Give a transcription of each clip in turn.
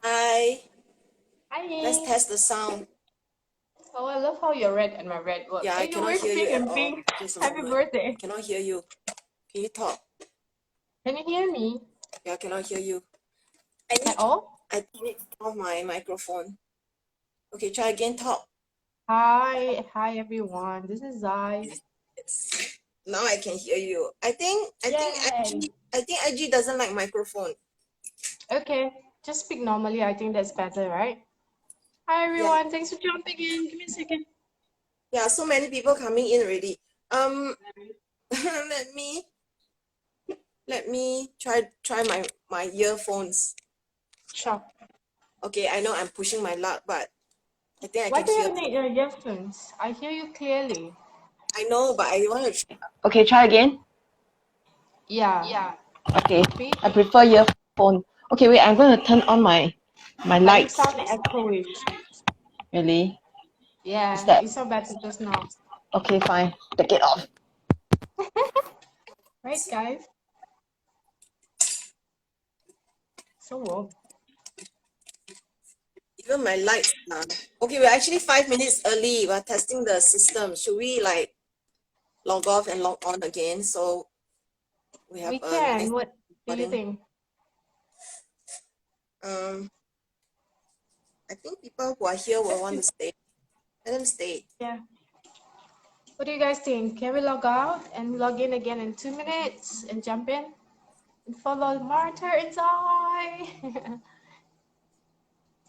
Hi. Let's Hi. test the sound. Oh, I love how your red and my red work. Yeah, I Hey, cannot where's hear you pink at and all. pink? Just a Happy moment. I birthday. cannot hear you. Can you talk? Can you hear me Yeah, I cannot hear you. I at need all? I need to turn off my microphone. Okay, try again. Talk. Hi everyone. This is Zai. Yes. Now I can hear you. I think Yay. IG doesn't like microphone. Okay, just speak normally. I think that's better, right? Hi Yeah. everyone. Thanks for jumping in. Give me a second. Yeah, so many people coming in already. let me try my earphones. Sure. Okay, I know I'm pushing my luck, but I think I Why can do hear. you need your earphones? I hear you clearly. I know, but I want to. Okay, try again. Yeah. Okay, Speak. I prefer earphone. Okay, wait, I'm going to turn on my But you lights. sound echoish. Really? Is Yeah, that you sound better just now. okay? Fine. Take it off. Right, guys? So warm. Even my lights. Okay, we're actually 5 minutes early. We're testing the system. Should we like log off and log on again so we have We a nice can. What do you recording? think? Um, I think people who are here will want to stay. Let them stay. Yeah. What do you guys think? Can we log out and log in again in 2 minutes and jump in and follow Martyr and Zai?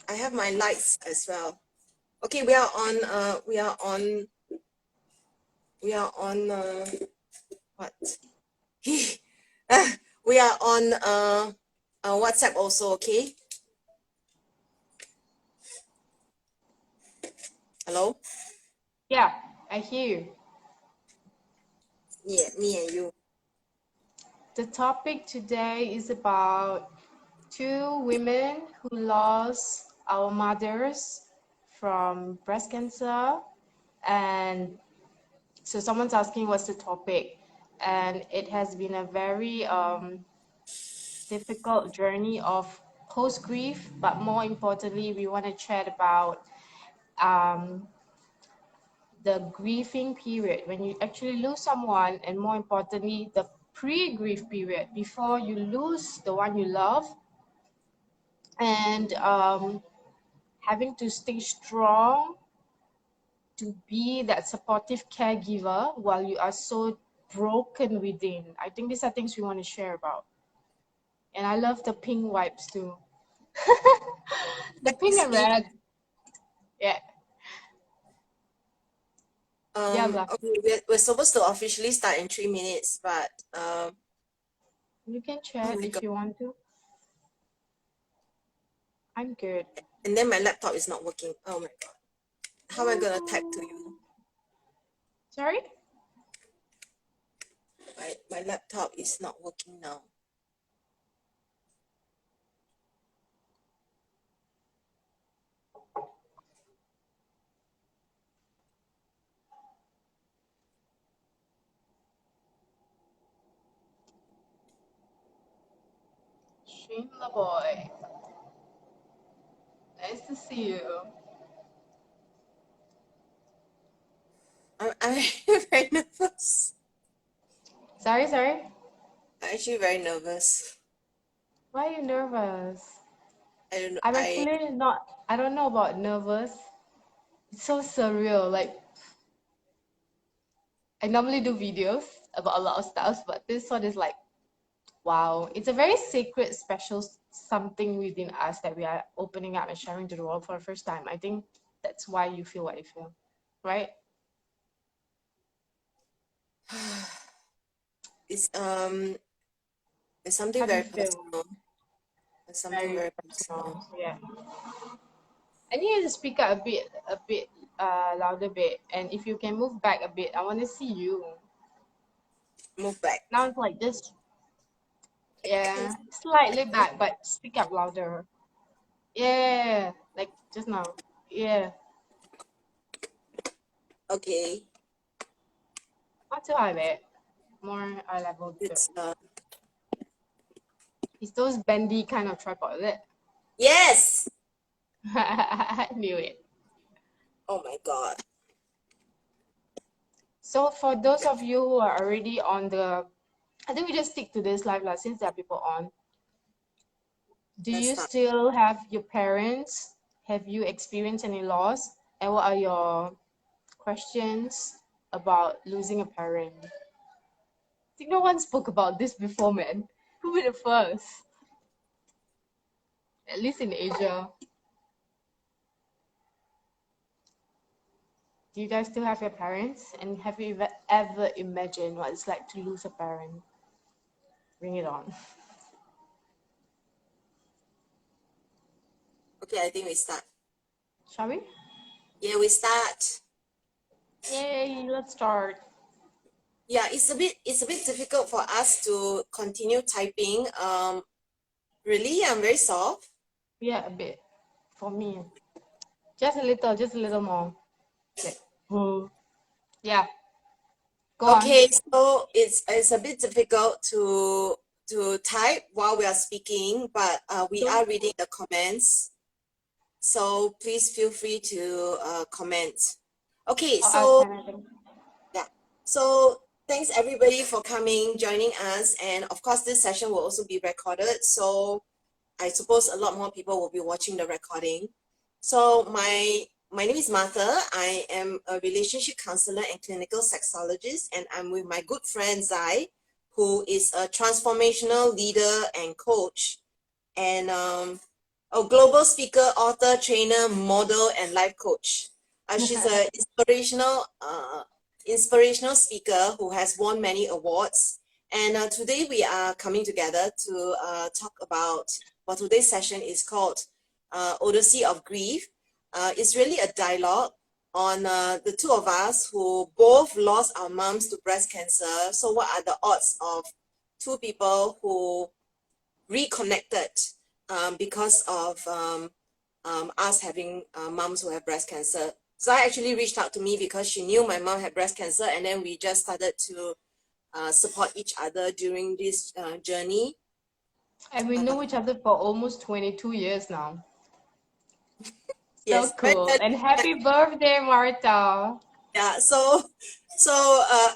I have my lights as well. Okay, we are on. What? We are on WhatsApp also. Okay. Hello. Yeah, I hear you. Yeah, me and you. The topic today is about two women who lost our mothers from breast cancer. And so someone's asking what's the topic. And it has been a very difficult journey of post grief, but more importantly, we want to chat about um, the grieving period when you actually lose someone, and more importantly, the pre grief period before you lose the one you love, and having to stay strong to be that supportive caregiver while you are so broken within. I think these are things we want to share about. And I love the pink vibes too. The pink and red. Yeah. Yeah, love. Okay, we're supposed to officially start in 3 minutes, but You can oh chat my if god. you want to. I'm good. And then my laptop is not working. Oh my god. How am I gonna type to you? Sorry? My laptop is not working now. Shimla boy. Nice to see you. I'm very nervous. Sorry? I'm actually very nervous. Why are you nervous? I don't know. I'm actually not, I don't know about nervous. It's so surreal. Like, I normally do videos about a lot of stuff, but this one is like, wow. It's a very sacred, special something within us that we are opening up and sharing to the world for the first time. I think that's why you feel what you feel, right? It's it's something How do very you feel? personal. It's something Very very personal. personal. Yeah. I need you to speak up a bit louder bit. And if you can move back a bit, I want to see you. Move back. Now it's like this. Yeah, slightly back, but speak up louder. Yeah, like just now. Yeah, Okay. not too high, bit. More eye level. It's It's those bendy kind of tripod, is it? Yes. I knew it. Oh my God. So for those of you who are already on the, I think we just stick to this live since there are people on. Do Let's you start. still have your parents? Have you experienced any loss? And what are your questions about losing a parent? I think no one spoke about this before, man. Who be the first? At least in Asia. Do you guys still have your parents? And have you ever imagined what it's like to lose a parent? Bring it on. Okay, I think we start. Shall we? Yeah, we start. Yay, let's start. Yeah, it's a bit difficult for us to continue typing. Really, I'm very soft. Yeah, a bit. For me. Just a little more. Okay. Oh. Yeah, go on. Okay, so it's a bit difficult to type while we are speaking, but we So, are reading the comments. So please feel free to comment. Okay, I'll ask so anything. yeah, so thanks everybody for coming, joining us, and of course this session will also be recorded. So I suppose a lot more people will be watching the recording. So my name is Martha. I am a relationship counselor and clinical sexologist, and I'm with my good friend Zai, who is a transformational leader and coach, and a global speaker, author, trainer, model, and life coach. She's an inspirational speaker who has won many awards. And today we are coming together to talk about what today's session is called Odyssey of Grief. It's really a dialogue on the two of us who both lost our moms to breast cancer. So what are the odds of two people who reconnected because of us having moms who have breast cancer? Zai actually reached out to me because she knew my mom had breast cancer, and then we just started to support each other during this journey. And we know each other for almost 22 years now. So Yes, very cool. early. And happy birthday, Marta. Yeah, so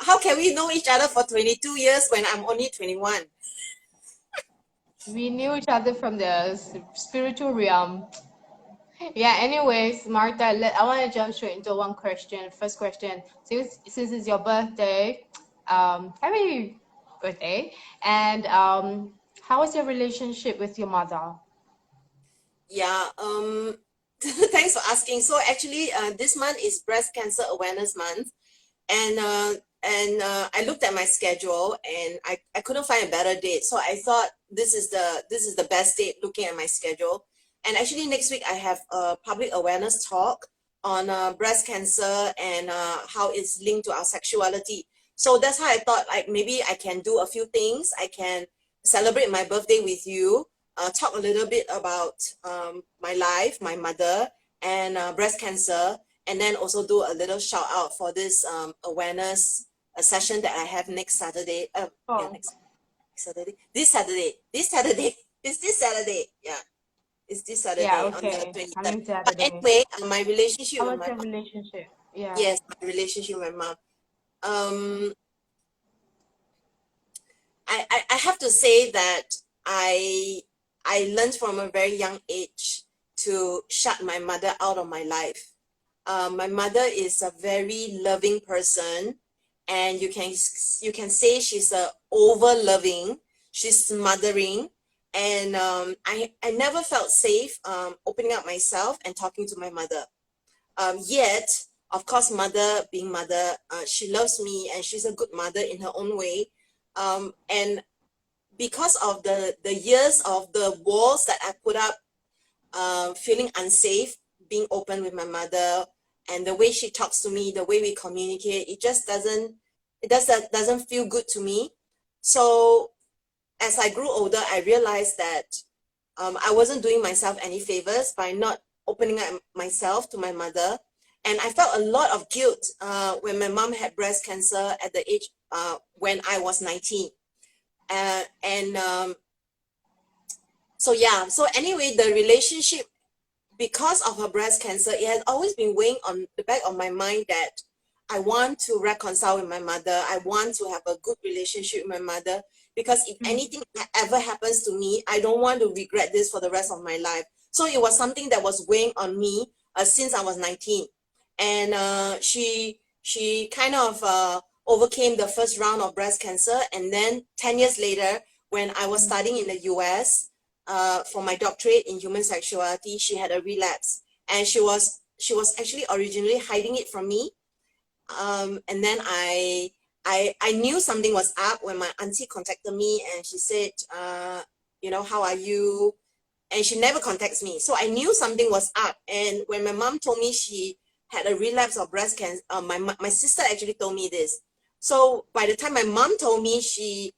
how can we know each other for 22 years when I'm only 21? We knew each other from the spiritual realm. Yeah, anyways, Marta, I want to jump straight into one question. First question, since it's your birthday, happy birthday. And how was your relationship with your mother? Yeah, thanks for asking. So actually, this month is Breast Cancer Awareness Month, and I looked at my schedule and I couldn't find a better date. So I thought this is the best date looking at my schedule. And actually next week I have a public awareness talk on breast cancer and how it's linked to our sexuality. So that's how I thought like maybe I can do a few things. I can celebrate my birthday with you, talk a little bit about my life, my mother, and breast cancer, and then also do a little shout out for this awareness session that I have next Saturday. Yeah, Oh, next Saturday. This Saturday. It's this Saturday. Yeah, it's this yeah, Saturday on the okay. 23rd. Coming But Saturday. anyway, my relationship How with was my your mom. relationship? Yeah. Yes, my relationship with my mom. Um, I have to say that I I learned from a very young age to shut my mother out of my life. My mother is a very loving person, and you can say she's a over loving. She's smothering, and I never felt safe opening up myself and talking to my mother. Yet, of course, mother being mother, she loves me and she's a good mother in her own way. And because of the years of the walls that I put up, feeling unsafe, being open with my mother, and the way she talks to me, the way we communicate, it doesn't feel good to me. So as I grew older, I realized that I wasn't doing myself any favors by not opening up myself to my mother. And I felt a lot of guilt when my mom had breast cancer at the age when I was 19. And So yeah, so anyway, the relationship, because of her breast cancer, it has always been weighing on the back of my mind that I want to reconcile with my mother. I want to have a good relationship with my mother, because if Mm. anything ever happens to me, I don't want to regret this for the rest of my life. So it was something that was weighing on me since I was 19. And she kind of overcame the first round of breast cancer. And then 10 years later, when I was Mm. studying in the US, for my doctorate in human sexuality, she had a relapse, and she was actually originally hiding it from me. And then I knew something was up when my auntie contacted me, and she said, how are you? And she never contacts me, so I knew something was up. And when my mom told me she had a relapse of breast cancer, my sister actually told me this. So by the time my mom told me she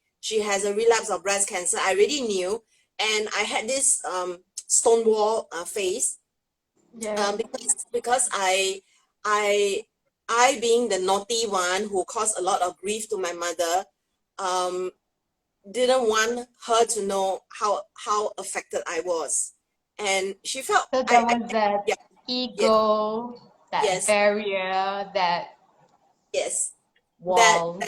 has a relapse of breast cancer, I already knew. And I had this stonewall face, Yeah. because I I being the naughty one who caused a lot of grief to my mother, um, didn't want her to know how affected I was. And she felt So there was that yeah, yeah, ego, that yes, barrier, that yes, that wall.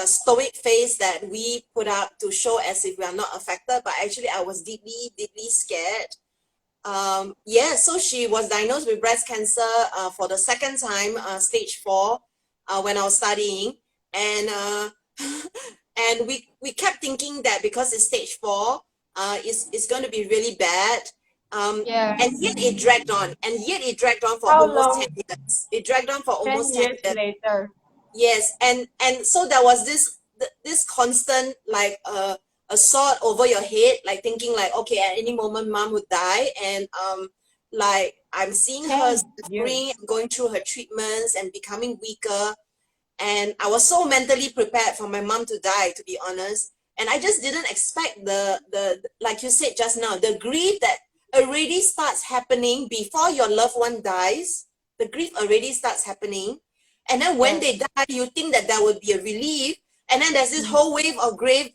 stoic face that we put up to show as if we are not affected, but actually I was deeply deeply scared. Yeah, so she was diagnosed with breast cancer for the second time, stage 4, when I was studying. And and we kept thinking that because it's stage 4, it's going to be really bad. And Yes. yet it dragged on, and yet it dragged on for How almost long? 10 years. It dragged on for 10 almost 10 years years. later. Yes, and so there was this constant, like a sword over your head, like thinking like, okay, at any moment mom would die. And like I'm seeing her 10 suffering, years. going through her treatments and becoming weaker. And I was so mentally prepared for my mom to die, to be honest. And I just didn't expect the like you said just now, the grief that already starts happening before your loved one dies. The grief already starts happening. And then when they Yes. die, you think that there would be a relief. And then there's this Mm. whole wave of grief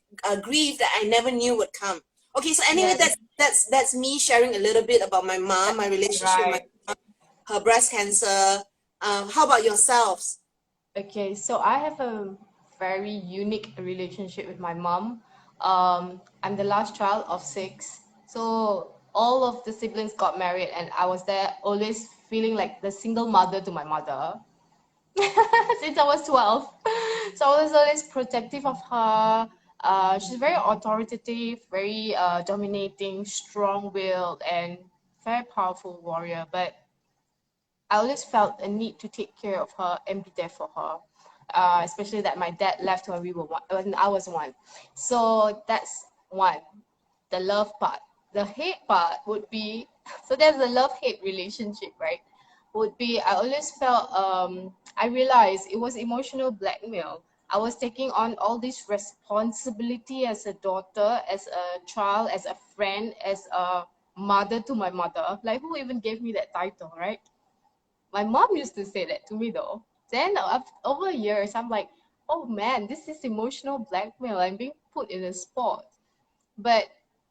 that I never knew would come. Okay, so anyway, Yes. that's me sharing a little bit about my mom, my relationship with my Right. mom, her breast cancer. How about yourselves? Okay, so I have a very unique relationship with my mom. I'm the last child of six. So all of the siblings got married, and I was there always feeling like the single mother to my mother since I was 12. So I was always protective of her. She's very authoritative, very dominating, strong-willed, and very powerful warrior. But I always felt a need to take care of her and be there for her. Especially that my dad left when when I was one. So that's one, the love part. The hate part would be so there's a love-hate relationship, right? Would be I always felt I realized it was emotional blackmail. I was taking on all this responsibility as a daughter, as a child, as a friend, as a mother to my mother. Like who even gave me that title, right? My mom used to say that to me though. Then over years, I'm like, oh man, this is emotional blackmail. I'm being put in a spot. But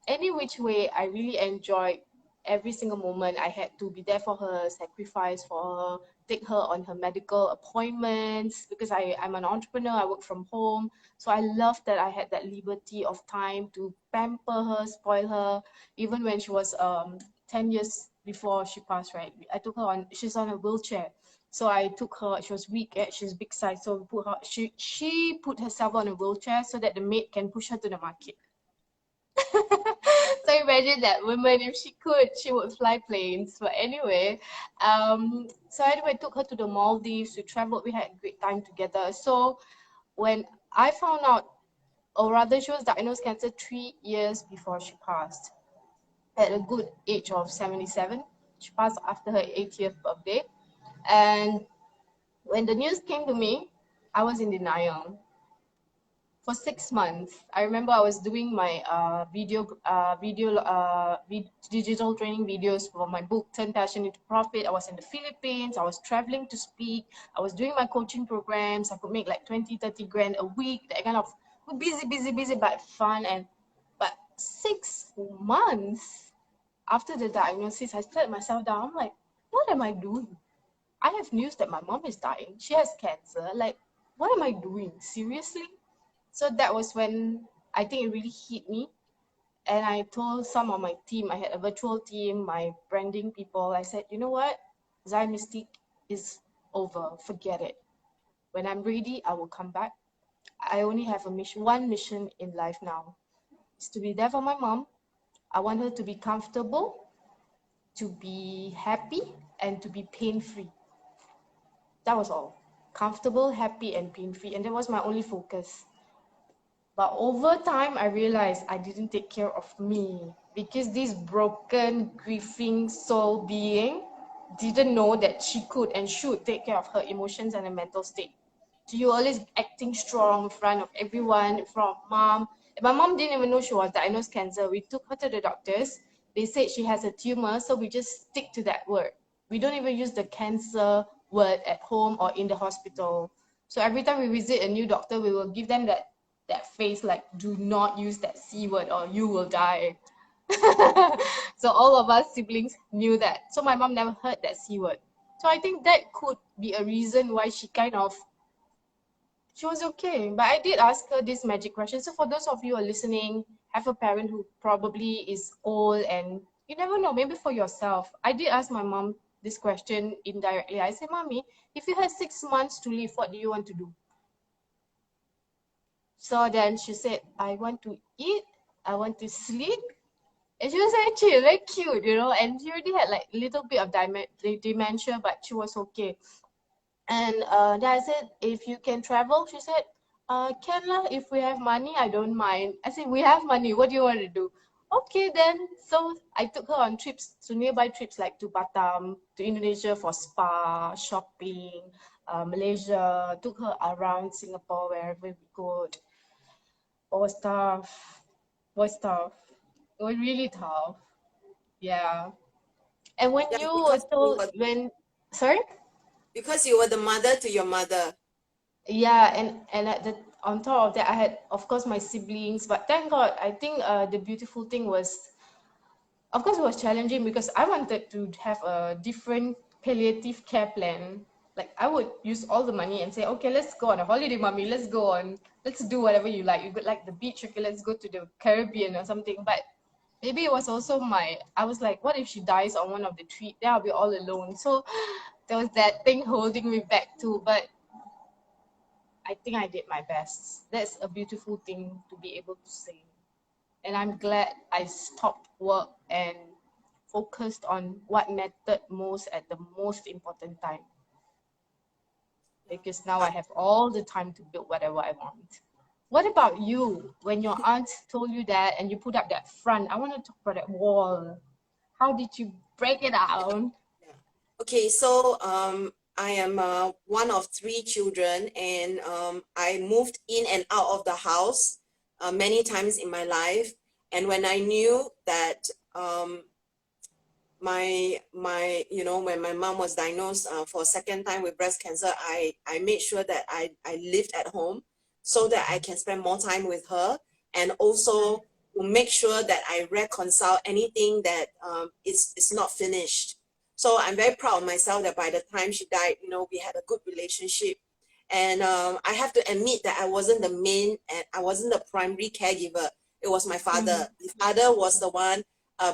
any which way, I really enjoyed every single moment. I had to be there for her, sacrifice for her, take her on her medical appointments because I'm an entrepreneur, I work from home. So I love that I had that liberty of time to pamper her, spoil her, even when she was 10 years before she passed, right? I took her on, she's on a wheelchair. So I took her, she was weak, she's big size. So we put her, she put herself on a wheelchair so that the maid can push her to the market. So imagine that woman, if she could, she would fly planes. But anyway, so anyway, took her to the Maldives. We traveled. We had a great time together. So when I found out, or rather, she was diagnosed cancer 3 years before she passed, at a good age of 77. She passed after her 80th birthday. And when the news came to me, I was in denial for 6 months. I remember I was doing my digital training videos for my book, Turn Passion into Profit. I was in the Philippines. I was traveling to speak. I was doing my coaching programs. I could make like 20, 30 grand a week. That kind of busy, busy, busy, but fun. And but 6 months after the diagnosis, I sat myself down. I'm like, what am I doing? I have news that my mom is dying. She has cancer. Like, what am I doing? Seriously? So that was when I think it really hit me. And I told some of my team, I had a virtual team, my branding people, I said, you know what? Zai Miztiq is over. Forget it. When I'm ready, I will come back. I only have a mission, one mission in life now. It's to be there for my mom. I want her to be comfortable, to be happy, and to be pain-free. That was all. Comfortable, happy, and pain-free. And that was my only focus. But over time, I realized I didn't take care of me because this broken, grieving soul being didn't know that she could and should take care of her emotions and her mental state. She was always acting strong in front of everyone, in front of mom. And my mom didn't even know she was diagnosed cancer. We took her to the doctors. They said she has a tumor, so we just stick to that word. We don't even use the cancer word at home or in the hospital. So every time we visit a new doctor, we will give them that face like, do not use that C word or you will die. So all of us siblings knew that. So my mom never heard that C word. So I think that could be a reason why she was okay. But I did ask her this magic question. So for those of you who are listening, have a parent who probably is old and you never know, maybe for yourself. I did ask my mom this question indirectly. I said, Mommy, if you had 6 months to live, what do you want to do? So then she said, I want to eat, I want to sleep. And she was actually very cute, you know, and she already had like a little bit of dementia, but she was okay. And then I said, if you can travel, she said, can lah, if we have money, I don't mind. I said, we have money, what do you want to do? Okay, then. So I took her on trips, to nearby trips like to Batam, to Indonesia for spa, shopping, Malaysia, took her around Singapore wherever we could. It was tough. It was tough. It was really tough. Yeah. And when Yeah, you were because you told, were sorry? because you were the mother to your mother. Yeah, and at the on top of that, I had, of course, my siblings. But thank God, I think the beautiful thing was, of course, it was challenging because I wanted to have a different palliative care plan. Like I would use all the money and say, okay, let's go on a holiday, mommy. Let's go on. Let's do whatever you like. You could like the beach. Okay, let's go to the Caribbean or something. But maybe it was also I was like, what if she dies on one of the trip? Then I'll be all alone. So there was that thing holding me back too. But I think I did my best. That's a beautiful thing to be able to say. And I'm glad I stopped work and focused on what mattered most at the most important time. Because now I have all the time to build whatever I want. What about you? When your aunt told you that and you put up that front, I want to talk about that wall. How did you break it down? Yeah. Okay, so I am one of three children, and I moved in and out of the house many times in my life. And when I knew that when my mom was diagnosed for a second time with breast cancer, I made sure that I lived at home so that I can spend more time with her, and also to make sure that I reconcile anything that is not finished. So I'm very proud of myself that by the time she died, we had a good relationship. And I have to admit that I wasn't the main and I wasn't the primary caregiver. It was my father. My father was the one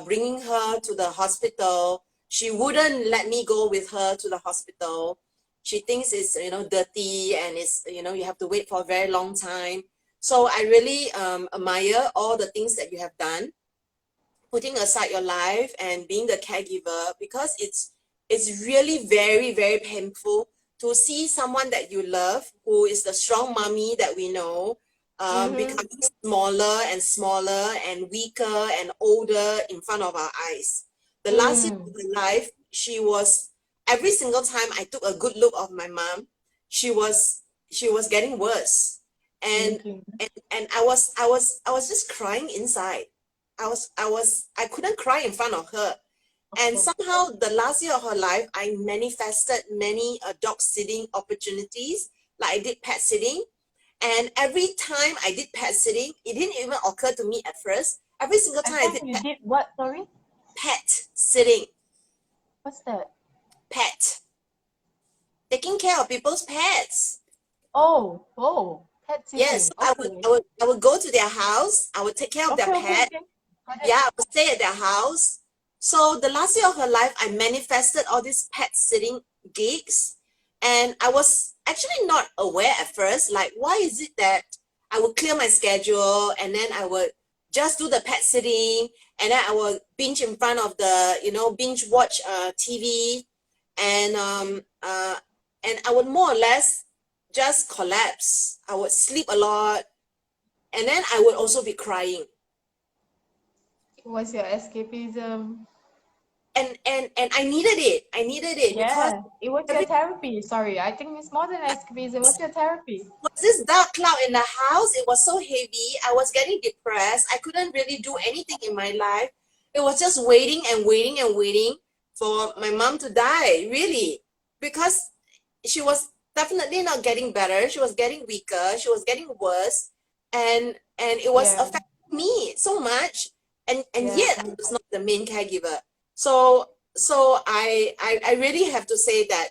bringing her to the hospital. She wouldn't let me go with her to the hospital. She thinks it's dirty, and it's you have to wait for a very long time. So I really admire all the things that you have done, putting aside your life and being the caregiver, because it's really very, very painful to see someone that you love, who is the strong mommy that we know, Mm-hmm. becoming smaller and smaller and weaker and older in front of our eyes. The last year of Mm. her life, she was, every single time I took a good look of my mom, she was getting worse. And Okay. and I was just crying inside. I couldn't cry in front of her. Of And course. somehow the last year of her life, I manifested many dog sitting opportunities. Like I did pet sitting. And every time I did pet sitting, it didn't even occur to me at first. Every single time I At did home you did what, sorry? pet sitting, What's that? pet, taking care of people's pets. Oh, pet Yes, sitting. so Okay. I would go to their house. I would take care of their Okay. pet. Got it. Yeah, I would stay at their house. So the last year of her life, I manifested all these pet sitting gigs, and I was actually not aware at first. Like, why is it that I would clear my schedule and then I would just do the pet sitting, and then I would binge in front of the, binge watch TV, and and I would more or less just collapse. I would sleep a lot, and then I would also be crying. It was your escapism. And I needed it. I needed it because Yeah, it was your every therapy. Sorry, I think it's more than escapism. It was your therapy. was this dark cloud in the house. It was so heavy. I was getting depressed. I couldn't really do anything in my life. It was just waiting and waiting and waiting for my mom to die, really, because she was definitely not getting better. She was getting weaker. She was getting worse, and it was Yeah, affecting me so much. And yeah. yet I was not the main caregiver. So I really have to say that,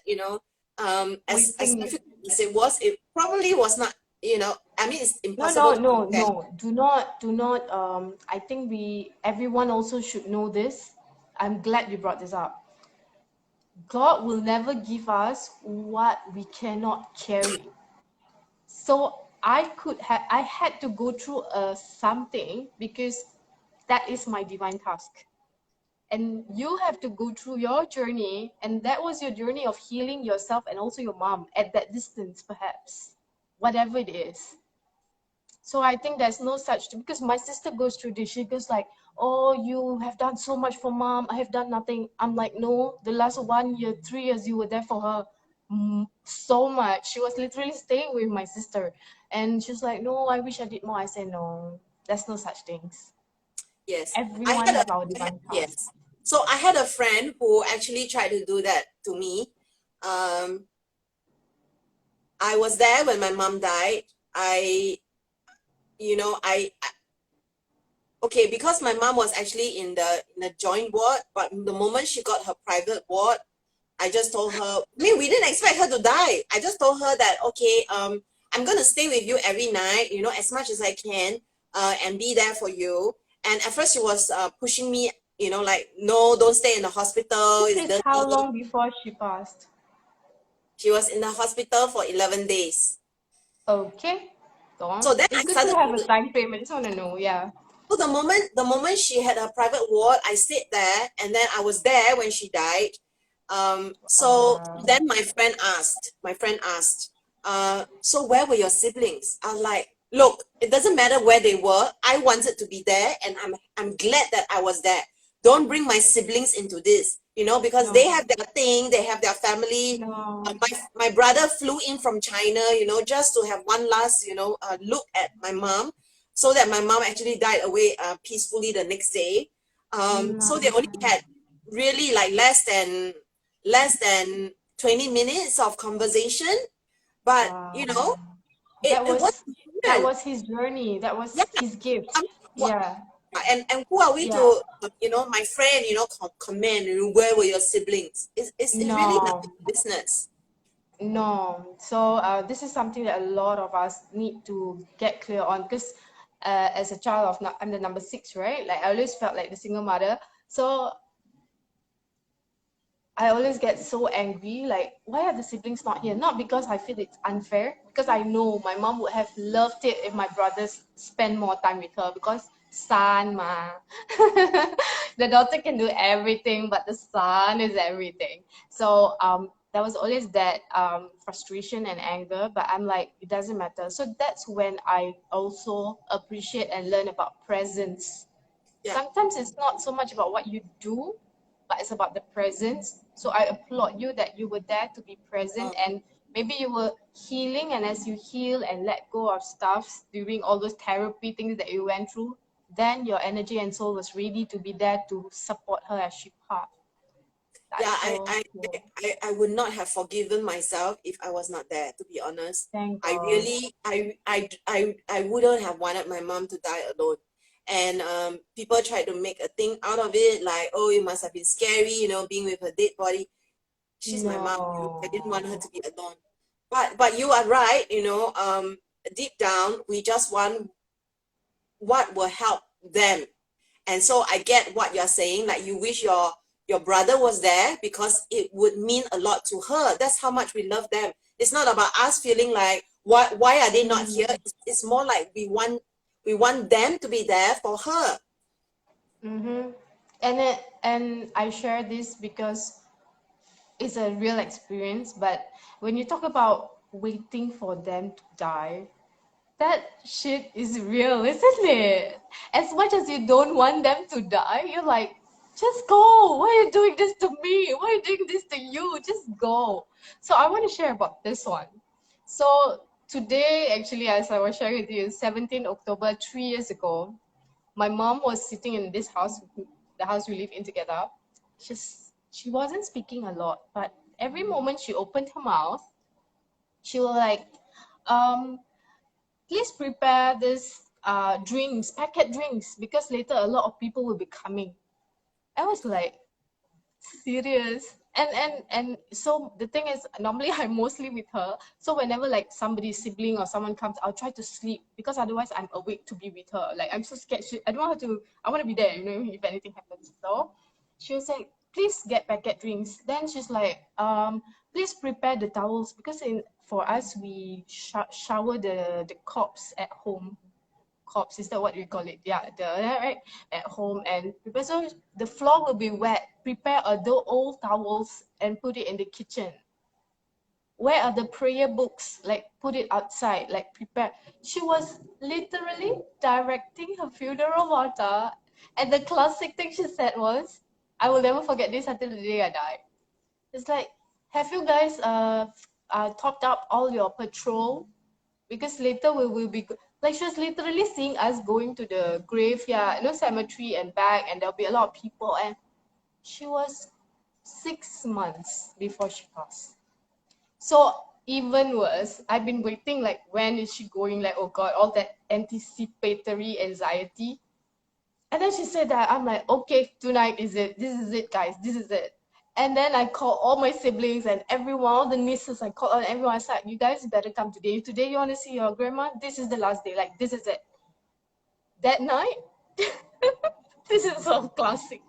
as Waiting. difficult as it was, it probably was not, I mean, it's No, no, impossible to no, compare. no. Do not. I think everyone also should know this. I'm glad you brought this up. God will never give us what we cannot carry. So I had to go through something because that is my divine task. And you have to go through your journey, and that was your journey of healing yourself and also your mom at that distance, perhaps, whatever it is. So I think there's no such thing, because my sister goes through this. She goes like, oh, you have done so much for mom, I have done nothing. I'm like, no, the last 1 year, 3 years, you were there for her so much. She was literally staying with my sister, and she's like, no, I wish I did more. I say, no, there's no such things. Yes, Everyone have our divine task. yes. So I had a friend who actually tried to do that to me. Um, I was there when my mom died. I, you know, okay, because my mom was actually in the joint ward, but the moment she got her private ward, I just told her, I mean, we didn't expect her to die. I just told her that, okay, I'm gonna stay with you every night, as much as I can, and be there for you. And at first she was pushing me, like, no, don't stay in the hospital, This it's is how dirty. long before she passed? She was in the hospital for 11 days. Okay, go So on. then I It's good to started have a to, time frame. I just want to know. Yeah. so the moment she had her private ward, I stayed there, and then I was there when she died. So Uh, then my friend asked, so where were your siblings? I was like, look, it doesn't matter where they were. I wanted to be there, and I'm glad that I was there. Don't bring my siblings into this, because they no, have their thing, they have their family. no, My brother flew in from China, just to have one last, look at my mom, so that my mom actually died away peacefully the next day. no. So they only had really like less than 20 minutes of conversation, but Wow. it, That it was was that different. was his journey. That Yeah. was his gift. um, what, Yeah, and who are we yeah. to, my friend, comment, where were your siblings? It's really none of No, your business. no. So this is something that a lot of us need to get clear on, because as a child of, I'm the number six, right? Like I always felt like the single mother. So I always get so angry, like, why are the siblings not here? Not because I feel it's unfair, because I know my mom would have loved it if my brothers spend more time with her, because son ma. The daughter can do everything, but the son is everything. So there was always that frustration and anger, but I'm like, it doesn't matter. So that's when I also appreciate and learn about presence. Yeah. Sometimes it's not so much about what you do, but it's about the presence. So I applaud you that you were there to be present, um, and maybe you were healing, and as you heal and let go of stuff during all those therapy things that you went through, then your energy and soul was ready to be there to support her as she passed. yeah, That's I, so I cool. I would not have forgiven myself if I was not there, to be honest. Thank I God. really I wouldn't have wanted my mom to die alone. And people try to make a thing out of it, like, oh, it must have been scary, you know, being with a dead body. She's my mom. I didn't want her No. to be alone. But you are right, you know, deep down, we just want what will help them. And so I get what you're saying, like you wish your brother was there because it would mean a lot to her. That's how much we love them. It's not about us feeling like why are they not here? It's more like we want them to be there for her. Mm-hmm. And I share this because it's a real experience. But when you talk about waiting for them to die, that shit is real, isn't it? As much as you don't want them to die, you're like, just go. Why are you doing this to me? Why are you doing this to you? Just go. So I want to share about this one. So today, actually, as I was sharing with you, 17 October, 3 years ago, my mom was sitting in this house, the house we live in together. She wasn't speaking a lot, but every moment she opened her mouth, she was like, um, please prepare this drinks, packet drinks, because later a lot of people will be coming. I was like, serious? And so the thing is, normally I'm mostly with her. So whenever like somebody's sibling or someone comes, I'll try to sleep because otherwise I'm awake to be with her. Like I'm so scared. I don't want her to. I want to be there, you know, if anything happens. So she was like, please get packet drinks. Then she's like, please prepare the towels because for us we shower the corpse at home. Corpse, is that what we call it? Yeah, right at home. And prepare, so the floor will be wet. Prepare the old towels and put it in the kitchen. Where are the prayer books? Like put it outside. Like prepare. She was literally directing her funeral water, and the classic thing she said was, "I will never forget this until the day I die." It's like, have you guys topped up all your petrol? Because later we will be like, she was literally seeing us going to the graveyard, you know, cemetery and back, and there'll be a lot of people. And she was 6 months before she passed. So even worse, I've been waiting like, when is she going? Like, oh god, all that anticipatory anxiety. And then she said that, I'm like, okay, tonight is it. This is it, guys. This is it. And then I called all my siblings and everyone, all the nieces, I called on everyone. I said, you guys better come today. Today you want to see your grandma? This is the last day. Like, this is it. That night, this is so classic.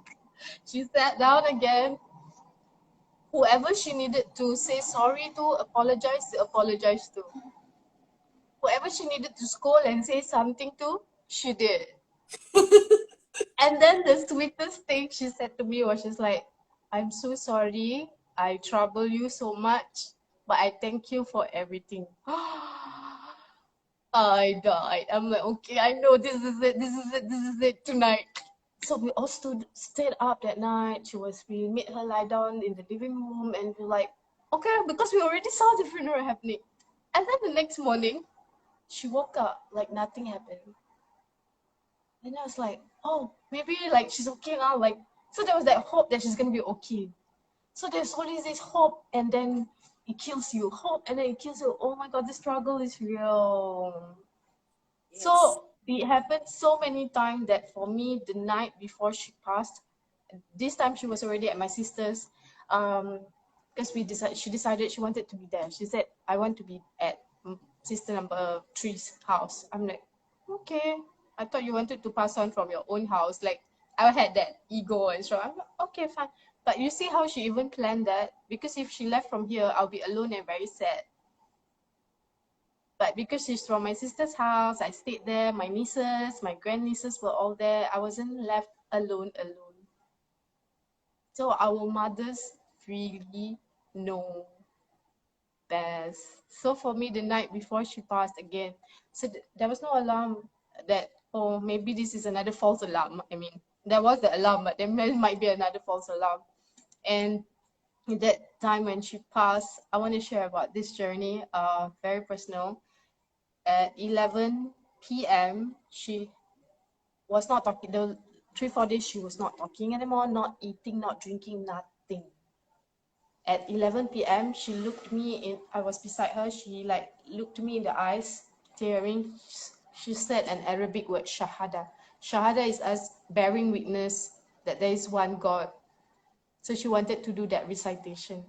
She sat down again. Whoever she needed to say sorry to, apologize to. Whoever she needed to scold and say something to, she did. And then the sweetest thing she said to me was, she's like, I'm so sorry I trouble you so much, but I thank you for everything. I died. I'm like, okay, I know this is it, this is it, this is it tonight. So we all stayed up that night. We made her lie down in the living room and we're like, okay, because we already saw the funeral happening. And then the next morning, she woke up like nothing happened. And I was like, oh, maybe like she's okay now. Like, so there was that hope that she's gonna be okay. So there's always this hope, and then it kills you. Hope, and then it kills you. Oh my god, the struggle is real. Yes. So it happened so many times that for me, the night before she passed, this time she was already at my sister's. Because she decided she wanted to be there. She said, I want to be at sister number 3's house. I'm like, okay. I thought you wanted to pass on from your own house. Like, I had that ego and so I'm like, okay, fine. But you see how she even planned that? Because if she left from here, I'll be alone and very sad. But because she's from my sister's house, I stayed there. My nieces, my grandnieces were all there. I wasn't left alone. So our mothers really know best. So for me, the night before she passed again, so there was no alarm that, oh, maybe this is another false alarm. I mean, there was the alarm, but there might be another false alarm. And in that time when she passed, I want to share about this journey, very personal. At 11 p.m., she was not talking. The 3-4 days she was not talking anymore, not eating, not drinking, nothing. At 11 p.m., she looked me in. I was beside her. She like looked me in the eyes, tearing. She said an Arabic word, shahada. Shahada is us bearing witness that there is one God. So she wanted to do that recitation.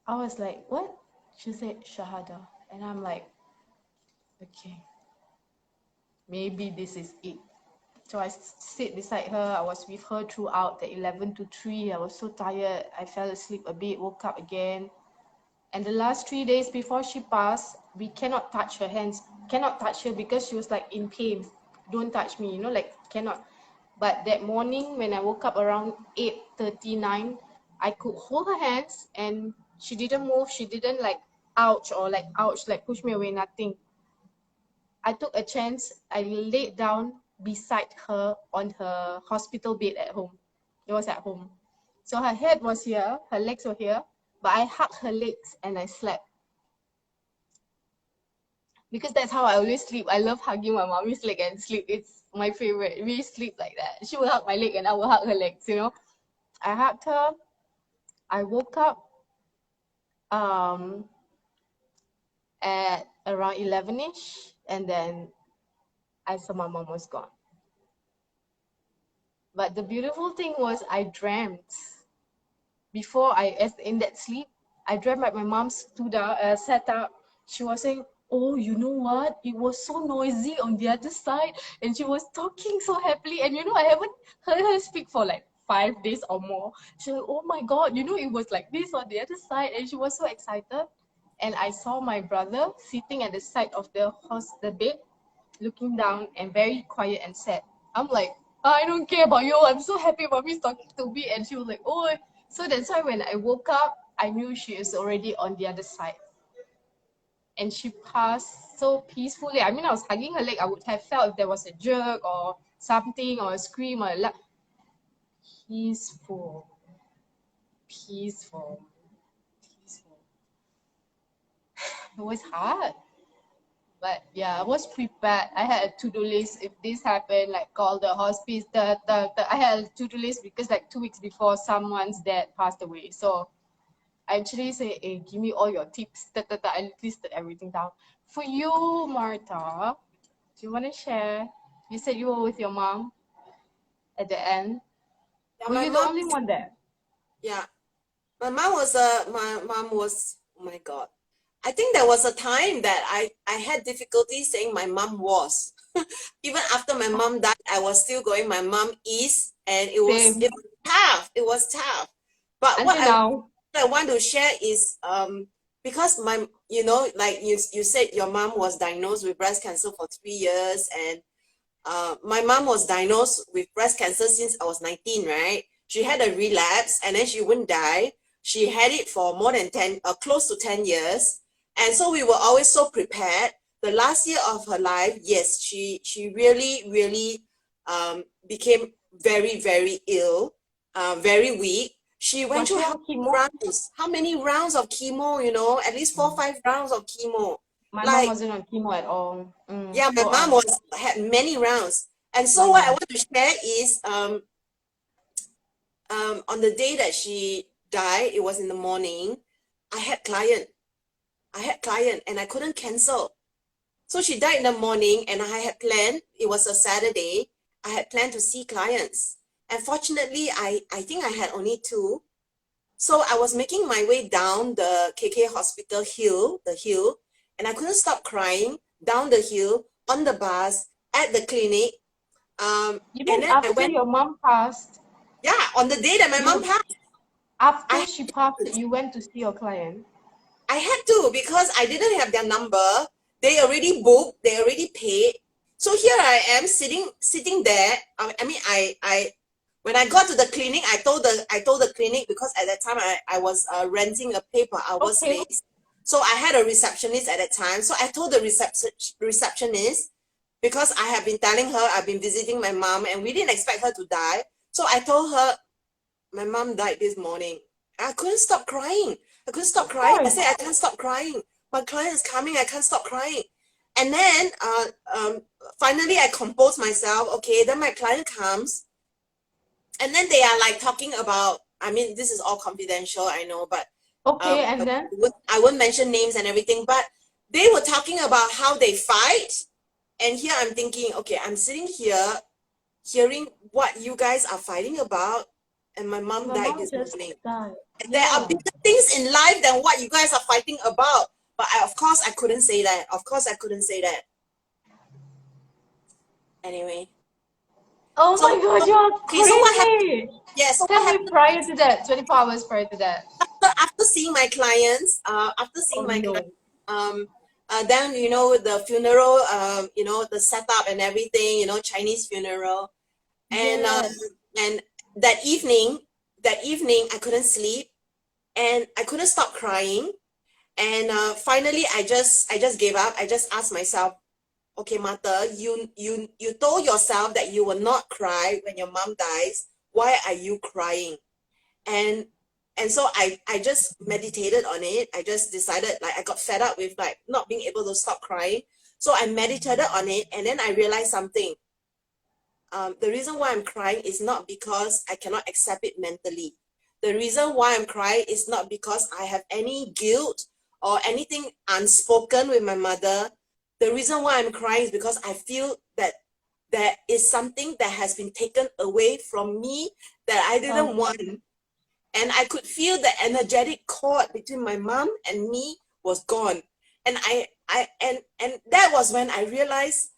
I was like, what? She said, Shahada. And I'm like, okay, maybe this is it. So I sit beside her. I was with her throughout the 11 to 3. I was so tired. I fell asleep a bit, woke up again. And the last 3 days before she passed, we cannot touch her hands, cannot touch her because she was like in pain. Don't touch me, you know, like cannot. But that morning when I woke up around 8:39, I could hold her hands and she didn't move. She didn't like ouch, like push me away, nothing. I took a chance. I laid down beside her on her hospital bed at home. It was at home. So her head was here, her legs were here, but I hugged her legs and I slept. Because that's how I always sleep. I love hugging my mommy's leg and sleep. It's my favorite. We sleep like that. She will hug my leg and I will hug her legs, you know. I hugged her. I woke up at around 11ish and then I saw my mom was gone. But the beautiful thing was I dreamt before in that sleep, I dreamt like my mom sat up. She was saying, "Oh, you know what? It was so noisy on the other side," and she was talking so happily. And you know, I haven't heard her speak for like 5 days or more. She was like, "Oh my God, you know, it was like this on the other side," and she was so excited. And I saw my brother sitting at the side of the bed, looking down and very quiet and sad. I'm like, I don't care about you. I'm so happy mommy's talking to me. And she was like, oh. So that's why when I woke up, I knew she is already on the other side. And she passed so peacefully. I mean, I was hugging her leg. I would have felt if there was a jerk or something or a scream or a laugh. Peaceful. Peaceful. Peaceful. It was hard. But yeah, I was prepared. I had a to-do list. If this happened, like call the hospice. I had a to-do list because like 2 weeks before someone's dad passed away. So I actually say, hey, give me all your tips. I listed everything down. For you, Martha, do you want to share? You said you were with your mom at the end. Yeah, Were my you the mom. only one there? Yeah, my mom was. Oh my God. I think there was a time that I had difficulty saying my mom was. Even after my mom died, I was still going, my mom is, and it was Same. it was tough. It was tough. But Until now. I want to share is because like you said your mom was diagnosed with breast cancer for 3 years, and my mom was diagnosed with breast cancer since I was 19, right? She had a relapse and then she wouldn't die. She had it for more than 10, close to 10 years. And so we were always so prepared. The last year of her life, yes, she really, really became very, very ill, very weak. She went Was through she how on many chemo? rounds? How many rounds of chemo, at least 4 or 5 rounds of chemo. My mom Like, wasn't on chemo at all. yeah, my Go mom on. had many rounds. And so what I Mm. want to share is on the day that she died, it was in the morning, I had client. I had client and I couldn't cancel. So she died in the morning and I had planned, it was a Saturday, I had planned to see clients. And fortunately, I think I had only two. So I was making my way down the KK hospital hill, and I couldn't stop crying down the hill, on the bus, at the clinic. You And mean then I after went, your mom passed, yeah, on the day that my mom you passed, after I she passed, you went to see your client? I had to because I didn't have their number. They already booked, they already paid. So here I am sitting there. I mean, when I got to the clinic, I told the clinic because at that time I was renting a pay per hour Okay. space. So I had a receptionist at that time. So I told the receptionist because I have been telling her I've been visiting my mom and we didn't expect her to die. So I told her my mom died this morning. I couldn't stop crying. Of I course. said, I can't stop crying. My client is coming. I can't stop crying. And then finally, I composed myself. Okay, then my client comes. And then they are like talking about, I mean, this is all confidential, I know, but Okay, I and then wouldn't mention names and everything. But they were talking about how they fight. And here I'm thinking, okay, I'm sitting here hearing what you guys are fighting about, and my mom My died mom this just morning. died. And there are Yeah. bigger things in life than what you guys are fighting about. But of course, I couldn't say that. Of course, I couldn't say that. Anyway, Oh so my God, you are okay, so what happened? crazy. Yeah, so what Tell me happened prior is, to that, 24 hours prior to that. after seeing my clients, after seeing Oh my no. clients, um, then the funeral, the setup and everything, Chinese funeral, and Yes. and that evening, I couldn't sleep and I couldn't stop crying. And finally, I just gave up. I just asked myself, okay, Martha, you told yourself that you will not cry when your mom dies. Why are you crying? And so I just meditated on it. I just decided, like, I got fed up with like not being able to stop crying. So I meditated on it, and then I realized something. The reason why I'm crying is not because I cannot accept it mentally. The reason why I'm crying is not because I have any guilt or anything unspoken with my mother. The reason why I'm crying is because I feel that there is something that has been taken away from me that I didn't Okay. want. And I could feel the energetic cord between my mom and me was gone. And and that was when I realized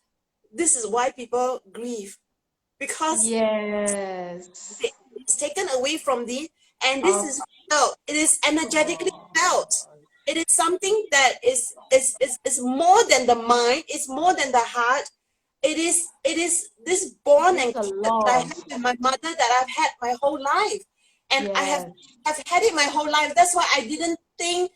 this is why people grieve, because Yes. it's taken away from thee, and this Of is felt. It is energetically felt. course. It is something that is more than the mind. It's more than the heart. It is this bond It's and a connection that I have loss. with my mother that I've had my whole life, and I have Yes. have had it my whole life. That's why I didn't think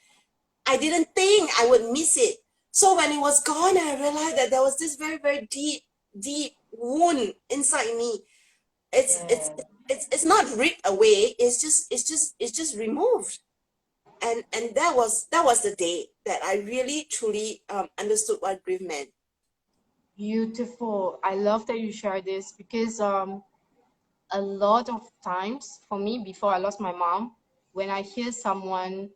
I would miss it. So when it was gone, I realized that there was this very, very deep, deep wound inside me. It's it's Yes. it's not ripped away. It's just removed. And that was the day that I really truly understood what grief meant. Beautiful. I love that you share this because a lot of times for me before I lost my mom, when I hear someone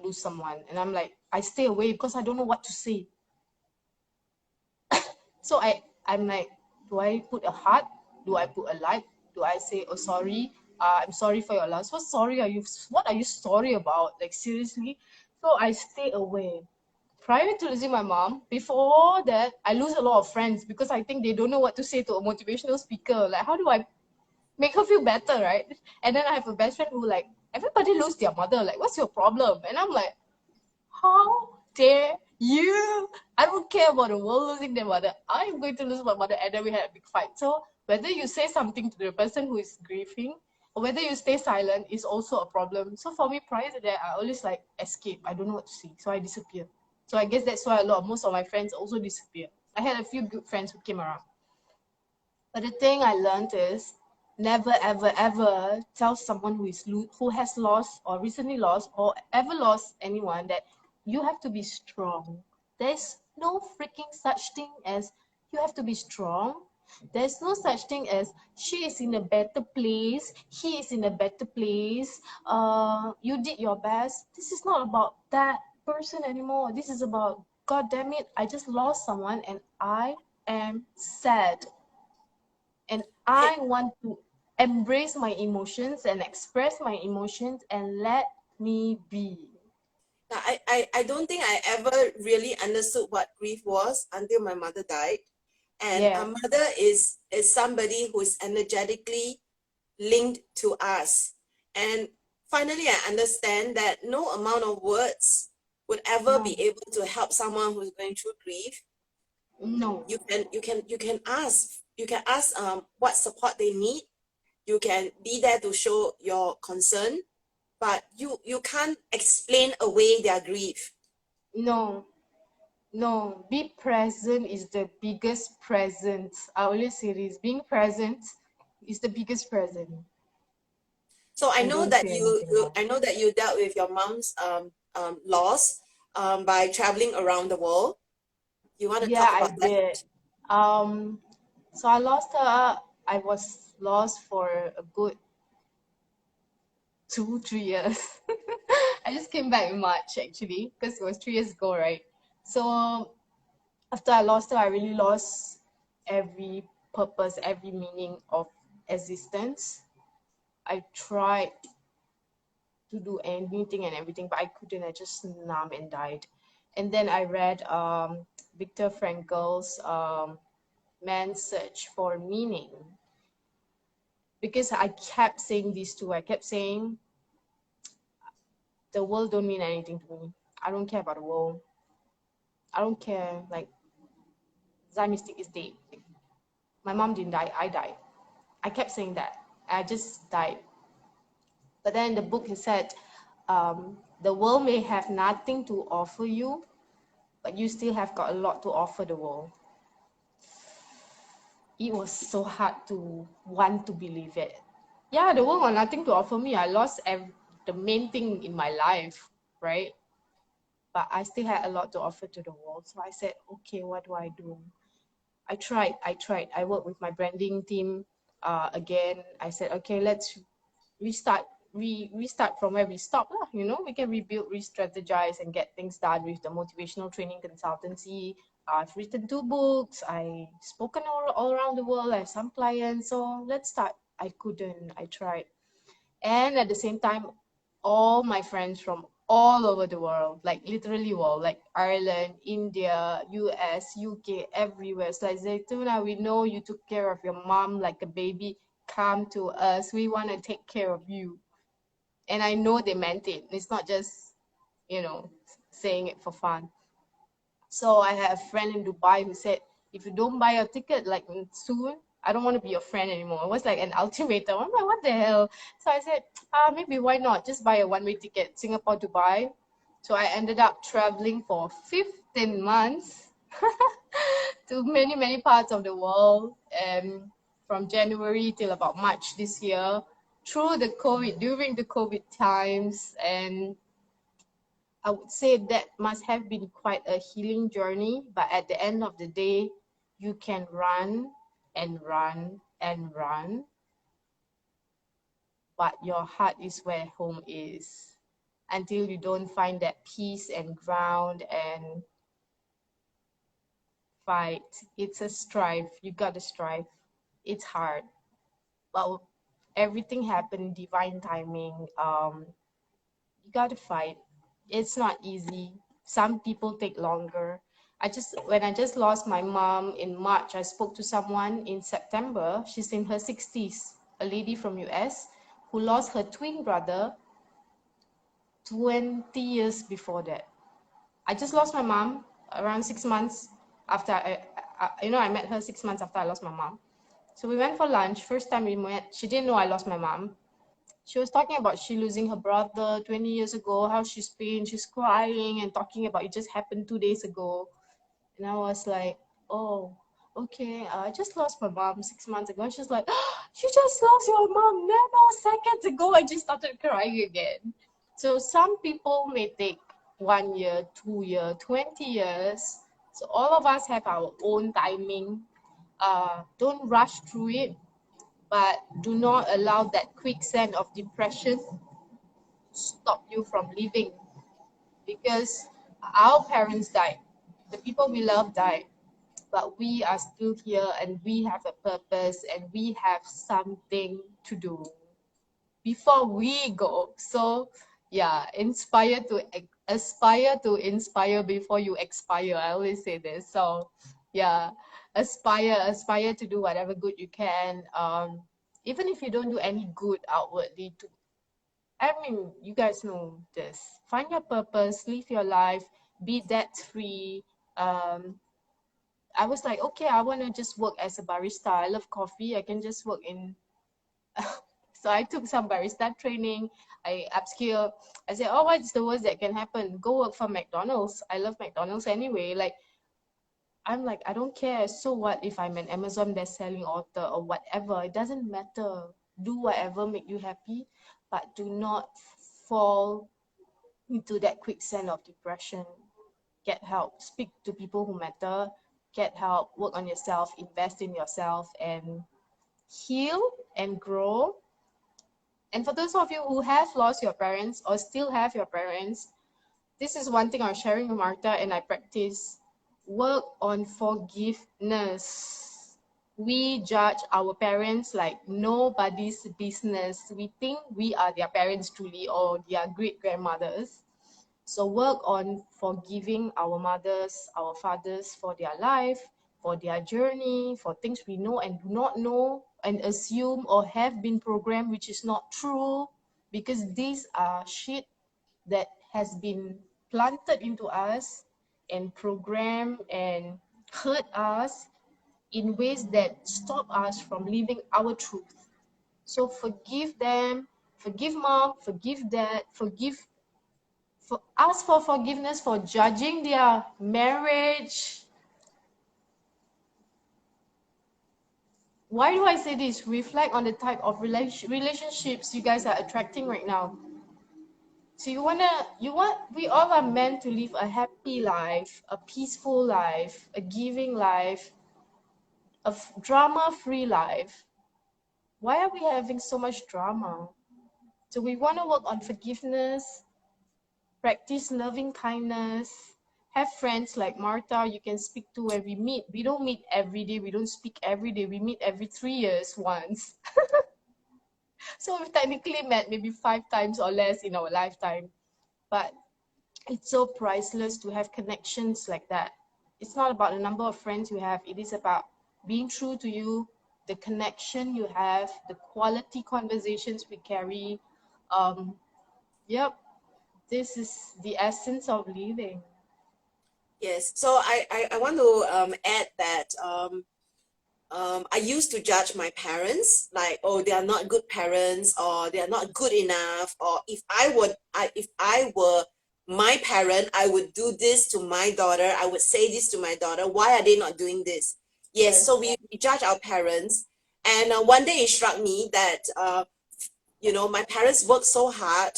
lose someone, and I'm like, I stay away because I don't know what to say. So I'm like, do I put a heart? Do I put a like? Do I say, oh sorry, I'm sorry for your loss? What are you sorry about? Like seriously? So I stay away. Prior to losing my mom, before that, I lose a lot of friends because I think they don't know what to say to a motivational speaker. Like, how do I make her feel better, right? And then I have a best friend who like, everybody lose their mother. Like, what's your problem? And I'm like, how dare you? I don't care about the world losing their mother. I'm going to lose my mother, and then we had a big fight. So whether you say something to the person who is grieving or whether you stay silent is also a problem. So for me, prior to that, I always like escape. I don't know what to say, so I disappear. So I guess that's why most of my friends also disappear. I had a few good friends who came around. But the thing I learned is never ever ever tell someone who has lost or recently lost or ever lost anyone that you have to be strong. There's no freaking such thing as you have to be strong. There's no such thing as she is in a better place, he is in a better place. You did your best. This is not about that person anymore. This is about, God damn it, I just lost someone and I am sad and Okay. I want to embrace my emotions and express my emotions and let me be. Now, I don't think I ever really understood what grief was until my mother died. And Yeah. our mother is somebody who is energetically linked to us. And finally, I understand that no amount of words would ever No. be able to help someone who's going through grief. No. You can ask what support they need. You can be there to show your concern, but you can't explain away their grief. No. No. Be present is the biggest present. I always say this. Being present is the biggest present. So I And know don't that say anything more. I know that you dealt with your mom's loss by traveling around the world. You want to Yeah, talk I about that? did. Um, so I lost her. I was lost for a good 2, 3 years. I just came back in March actually, because it was 3 years ago, right? So after I lost her, I really lost every purpose, every meaning of existence. I tried to do anything and everything, but I couldn't. I just numb and died. And then I read Viktor Frankl's Man's Search for Meaning, because I kept saying this too. I kept saying the world don't mean anything to me. I don't care about the world. I don't care. Like, Zai Miztiq is dead. Like, my mom didn't die. I died. I kept saying that. I just died. But then the book has said, the world may have nothing to offer you, but you still have got a lot to offer the world. It was so hard to want to believe it. Yeah, the world got nothing to offer me. I lost the main thing in my life, right? But I still had a lot to offer to the world. So I said, okay, what do I do? I tried. I worked with my branding team again. I said, okay, let's restart from where we stopped. You know, we can rebuild, re-strategize, and get things done with the motivational training consultancy. I've written 2 books. I've spoken all around the world. I have some clients. So let's start. I couldn't. I tried. And at the same time, all my friends from all over the world, like literally all, like Ireland, India, US, UK, everywhere. It's like, Zaytuna, we know you took care of your mom like a baby. Come to us. We want to take care of you. And I know they meant it. It's not just, you know, saying it for fun. So I have a friend in Dubai who said, if you don't buy a ticket like soon, I don't want to be your friend anymore. It was like an ultimatum. I'm like, what the hell? So I said, maybe why not? Just buy a one-way ticket, Singapore, Dubai. So I ended up traveling for 15 months to many, many parts of the world. And from January till about March this year, during the COVID times. And I would say that must have been quite a healing journey, but at the end of the day, you can run and run and run, but your heart is where home is until you don't find that peace and ground and fight. It's a strive. You gotta strive. It's hard, but everything happened divine timing. You gotta fight. It's not easy. Some people take longer. When I just lost my mom in March, I spoke to someone in September. She's in her 60s, a lady from US who lost her twin brother 20 years before that. I just lost my mom around 6 months after I met her 6 months after I lost my mom. So we went for lunch. First time we met, she didn't know I lost my mom. She was talking about she losing her brother 20 years ago, how she's crying and talking about it just happened 2 days ago. And I was like, oh, okay, I just lost my mom 6 months ago. And she's like, oh, you just lost your mom nanoseconds ago. I just started crying again. So some people may take 1 year, 2 years, 20 years. So all of us have our own timing. Don't rush through it, but do not allow that quicksand of depression stop you from living, because our parents died, the people we love died, but we are still here and we have a purpose and we have something to do before we go. So yeah, aspire to inspire before you expire. I always say this. So yeah, aspire to do whatever good you can, even if you don't do any good outwardly. I mean, you guys know this. Find your purpose, live your life, be debt free. I was like, okay, I want to just work as a barista. I love coffee. I can just work in. So I took some barista training. I upskill. I said, oh, what's the worst that can happen? Go work for McDonald's. I love McDonald's anyway. Like, I'm like, I don't care. So what if I'm an Amazon best-selling author or whatever? It doesn't matter. Do whatever make you happy, but do not fall into that quicksand of depression. Get help. Speak to people who matter. Get help. Work on yourself. Invest in yourself and heal and grow. And for those of you who have lost your parents or still have your parents, this is one thing I'm sharing with Martha and I practice. Work on forgiveness. we judge our parents like nobody's business. We think we are their parents truly, or their great grandmothers. So work on forgiving our mothers, our fathers for their life, for their journey, for things we know and do not know, and assume or have been programmed, which is not true, because these are shit that has been planted into us and programmed and hurt us in ways that stop us from living our truth. So forgive them, forgive mom, forgive dad, ask for forgiveness for judging their marriage. Why do I say this? Reflect on the type of relationships you guys are attracting right now. So we all are meant to live a happy life, a peaceful life, a giving life, a drama-free life. Why are we having so much drama? So we want to work on forgiveness, practice loving kindness, have friends like Martha you can speak to when we meet. We don't meet every day, we don't speak every day, we meet every 3 years once. So we've technically met maybe 5 times or less in our lifetime. But it's so priceless to have connections like that. It's not about the number of friends you have, it is about being true to you, the connection you have, the quality conversations we carry. Yep, this is the essence of living. Yes. So I want to add that I used to judge my parents like, oh, they are not good parents, or they are not good enough, or if I were my parent, I would do this to my daughter, I would say this to my daughter, why are they not doing this? Yes, so Yes. we judge our parents. And one day it struck me that my parents worked so hard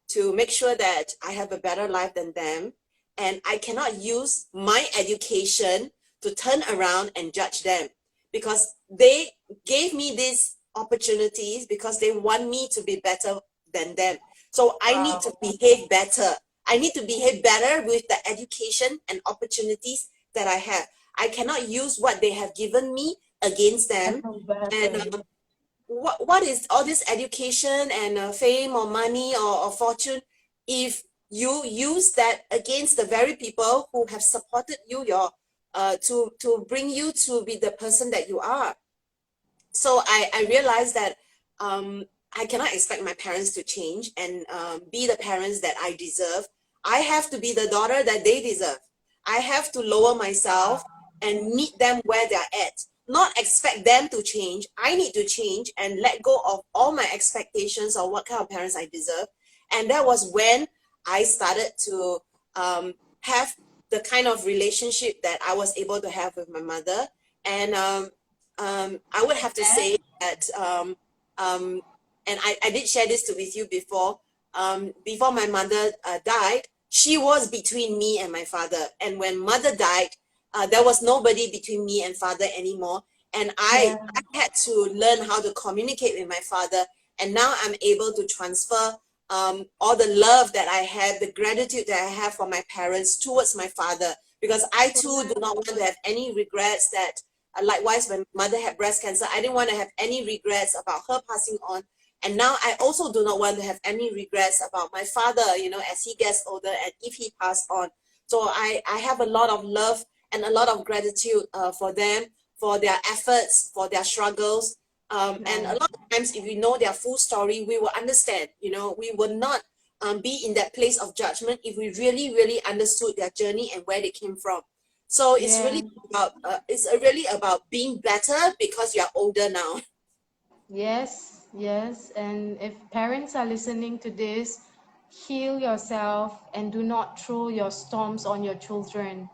to make sure that I have a better life than them, and I cannot use my education to turn around and judge them, because they gave me these opportunities because they want me to be better than them. So I need to Wow. behave better. I need to behave better with the education and opportunities that I have. I cannot use what they have given me against As them. a And weapon. what is all this education and fame or money or fortune if you use that against the very people who have supported you to bring you to be the person that you are? So I realized that I cannot expect my parents to change and be the parents that I deserve. I have to be the daughter that they deserve. I have to lower myself and meet them where they're at, not expect them to change. I need to change and let go of all my expectations of what kind of parents I deserve. And that was when I started to have the kind of relationship that I was able to have with my mother. And I would have to say that, and I did share this with you before. Before my mother died, she was between me and my father. And when mother died, there was nobody between me and father anymore. And Yeah. I had to learn how to communicate with my father. And now I'm able to transfer all the love that I have, the gratitude that I have for my parents towards my father, because I too do not want to have any regrets that likewise, when mother had breast cancer, I didn't want to have any regrets about her passing on. And now I also do not want to have any regrets about my father, as he gets older and if he passed on. So I have a lot of love and a lot of gratitude for them, for their efforts, for their struggles. And a Nice. lot of times, if we know their full story, we will understand, we will not be in that place of judgment if we really, really understood their journey and where they came from. So Yeah. it's really about being better because you're older now. Yes, yes. And if parents are listening to this, heal yourself and do not throw your storms on your children,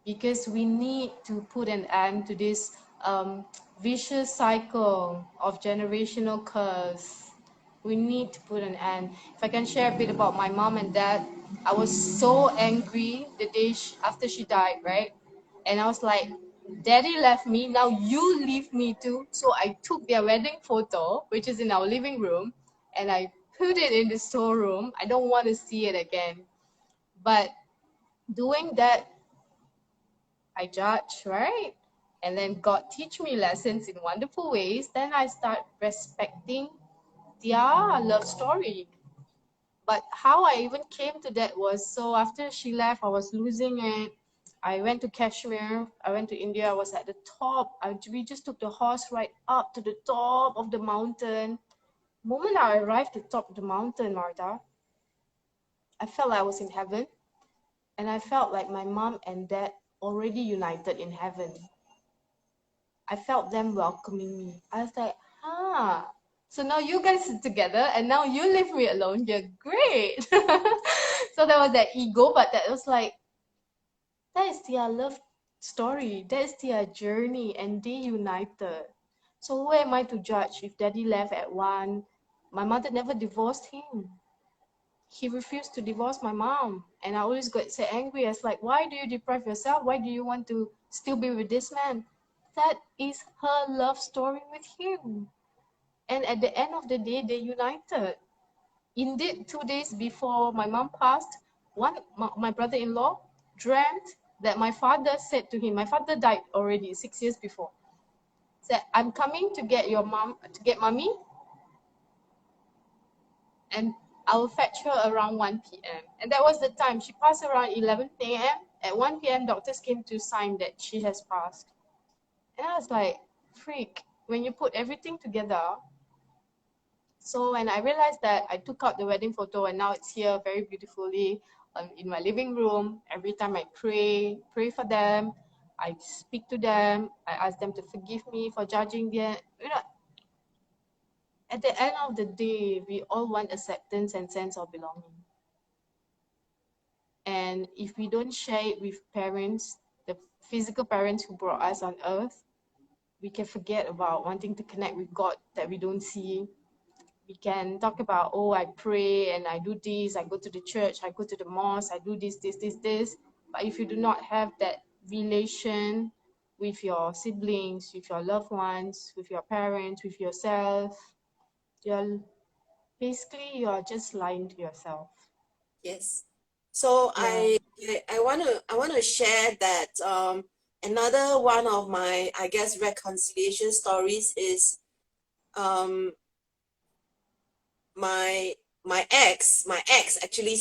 because we need to put an end to this vicious cycle of generational curse. We need to put an end. If I can share a bit about my mom and dad, I was so angry the day after she died, right? And I was like, Daddy left me, now you leave me too. So I took their wedding photo, which is in our living room, and I put it in the storeroom. I don't want to see it again. But doing that, I judge, right? And then God teach me lessons in wonderful ways. Then I start respecting their love story. But how I even came to that was, so after she left, I was losing it. I went to Kashmir. I went to India. I was at the top. We just took the horse ride up to the top of the mountain. The moment I arrived at the top of the mountain, Martha, I felt like I was in heaven. And I felt like my mom and dad already united in heaven. I felt them welcoming me. I was like, so now you guys are together and now you leave me alone. You're great. So there was that ego, but that was like, that is their love story. That is their journey, and they united. So who am I to judge if daddy left at 1? My mother never divorced him. He refused to divorce my mom. And I always got so angry. I was like, why do you deprive yourself? Why do you want to still be with this man? That is her love story with him. And at the end of the day, they united. Indeed, 2 days before my mom passed, my brother-in-law dreamt that my father said to him, my father died already 6 years before, said, I'm coming to get your mom, to get mommy, and I'll fetch her around 1 p.m. And that was the time. She passed around 11 a.m. At 1 p.m., doctors came to sign that she has passed. And I was like, freak, when you put everything together. So when I realized that, I took out the wedding photo and now it's here very beautifully in my living room. Every time I pray for them, I speak to them, I ask them to forgive me for judging them. You know, at the end of the day, we all want acceptance and sense of belonging. And if we don't share it with parents, the physical parents who brought us on earth, we can forget about wanting to connect with God that we don't see. We can talk about, oh, I pray and I do this, I go to the church, I go to the mosque, I do this. But if you do not have that relation with your siblings, with your loved ones, with your parents, with yourself, you're just lying to yourself. Yes. So Yeah. I want to share that another one of my, I guess, reconciliation stories is um my ex actually,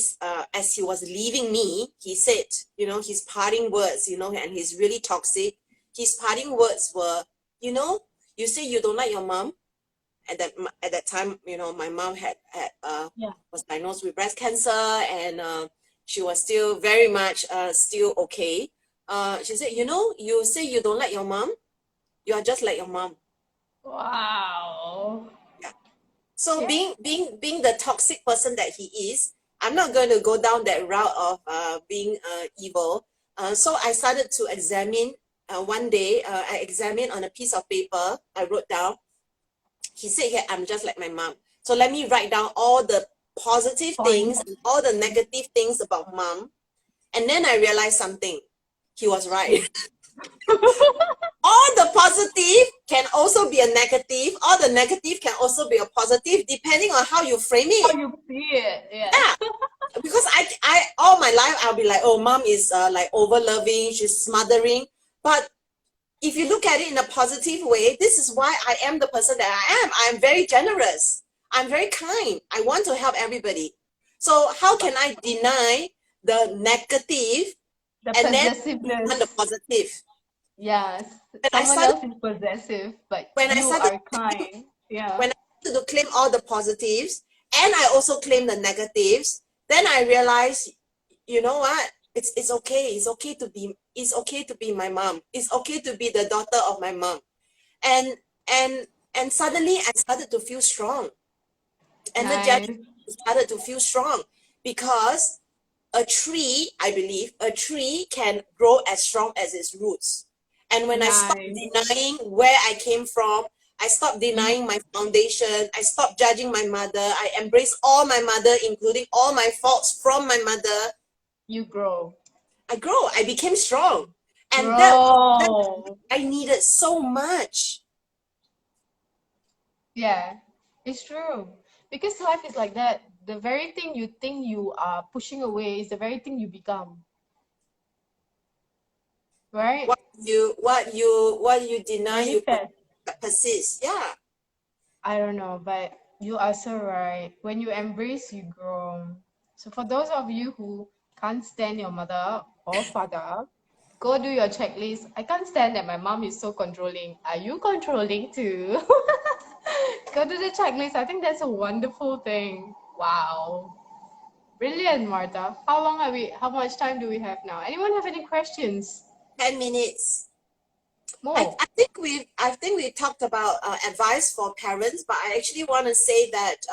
as he was leaving me, he said, his parting words, and he's really toxic. His parting words were, you say you don't like your mom. At that time, my mom Yeah. was diagnosed with breast cancer, and she was still very much still okay. She said, you say you don't like your mom, you are just like your mom. Wow. Yeah. So Yeah. being the toxic person that he is, I'm not going to go down that route of being evil. So I started to examine. One day, I examined on a piece of paper. I wrote down. He said, "Yeah, I'm just like my mom. So let me write down all the positive things Point. and all the negative things about mom." And then I realized something. He was right. Mm. All the positive can also be a negative. All the negative can also be a positive, depending on how you frame How it. you see it, yes. Yeah, because I all my life I'll be like, oh, mom is like over loving, she's smothering. But if you look at it in a positive way, this is why I am the person that I am. I'm very generous. I'm very kind. I want to help everybody. So how can I deny the negative The and then want the possessiveness. positive? Yes. When I Someone started else is possessive, but when I you started are kind. Yeah. when I started to claim all the positives and I also claim the negatives, then I realized, you know what? It's okay. It's okay to be my mom. It's okay to be the daughter of my mom. And and and suddenly I started to feel strong. Energetic Nice. started to feel strong because a tree, I believe, a tree can grow as strong as its roots. And when I stopped Nice. denying where I came from, I stopped You denying my foundation, I stopped judging my mother, I embraced all my mother, including all my faults from my mother. you grow. I grow, I became strong. And that Grow. I needed so much. Yeah. It's true. Because life is like that. The very thing you think you are pushing away is the very thing you become. Right? you deny, you Manifest. persist. Yeah. I don't know, but you are so right. When you embrace, you grow. So for those of you who can't stand your mother or father, go do your checklist. I can't stand that my mom is so controlling. Are you controlling too? Go do the checklist. I think that's a wonderful thing. Wow. Brilliant, Martha. How much time do we have now? Anyone have any questions? 10 minutes. More. I think we talked about advice for parents, but I actually want to say that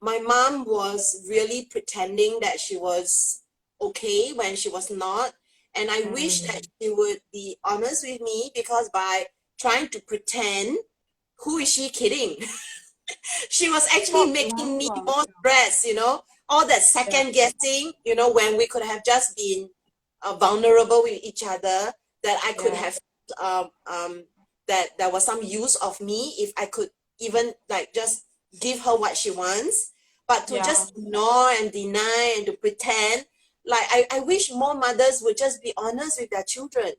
my mom was really pretending that she was okay when she was not, and I wish that Mm. she would be honest with me, because by trying to pretend, who is she kidding? She was actually Talk making me louder. more stressed, all that Yeah. second guessing, when we could have just been vulnerable with each other, that I could Yeah. have, that there was some use of me if I could even like just give her what she wants. But to Yeah. just ignore and deny and to pretend, like I wish more mothers would just be honest with their children.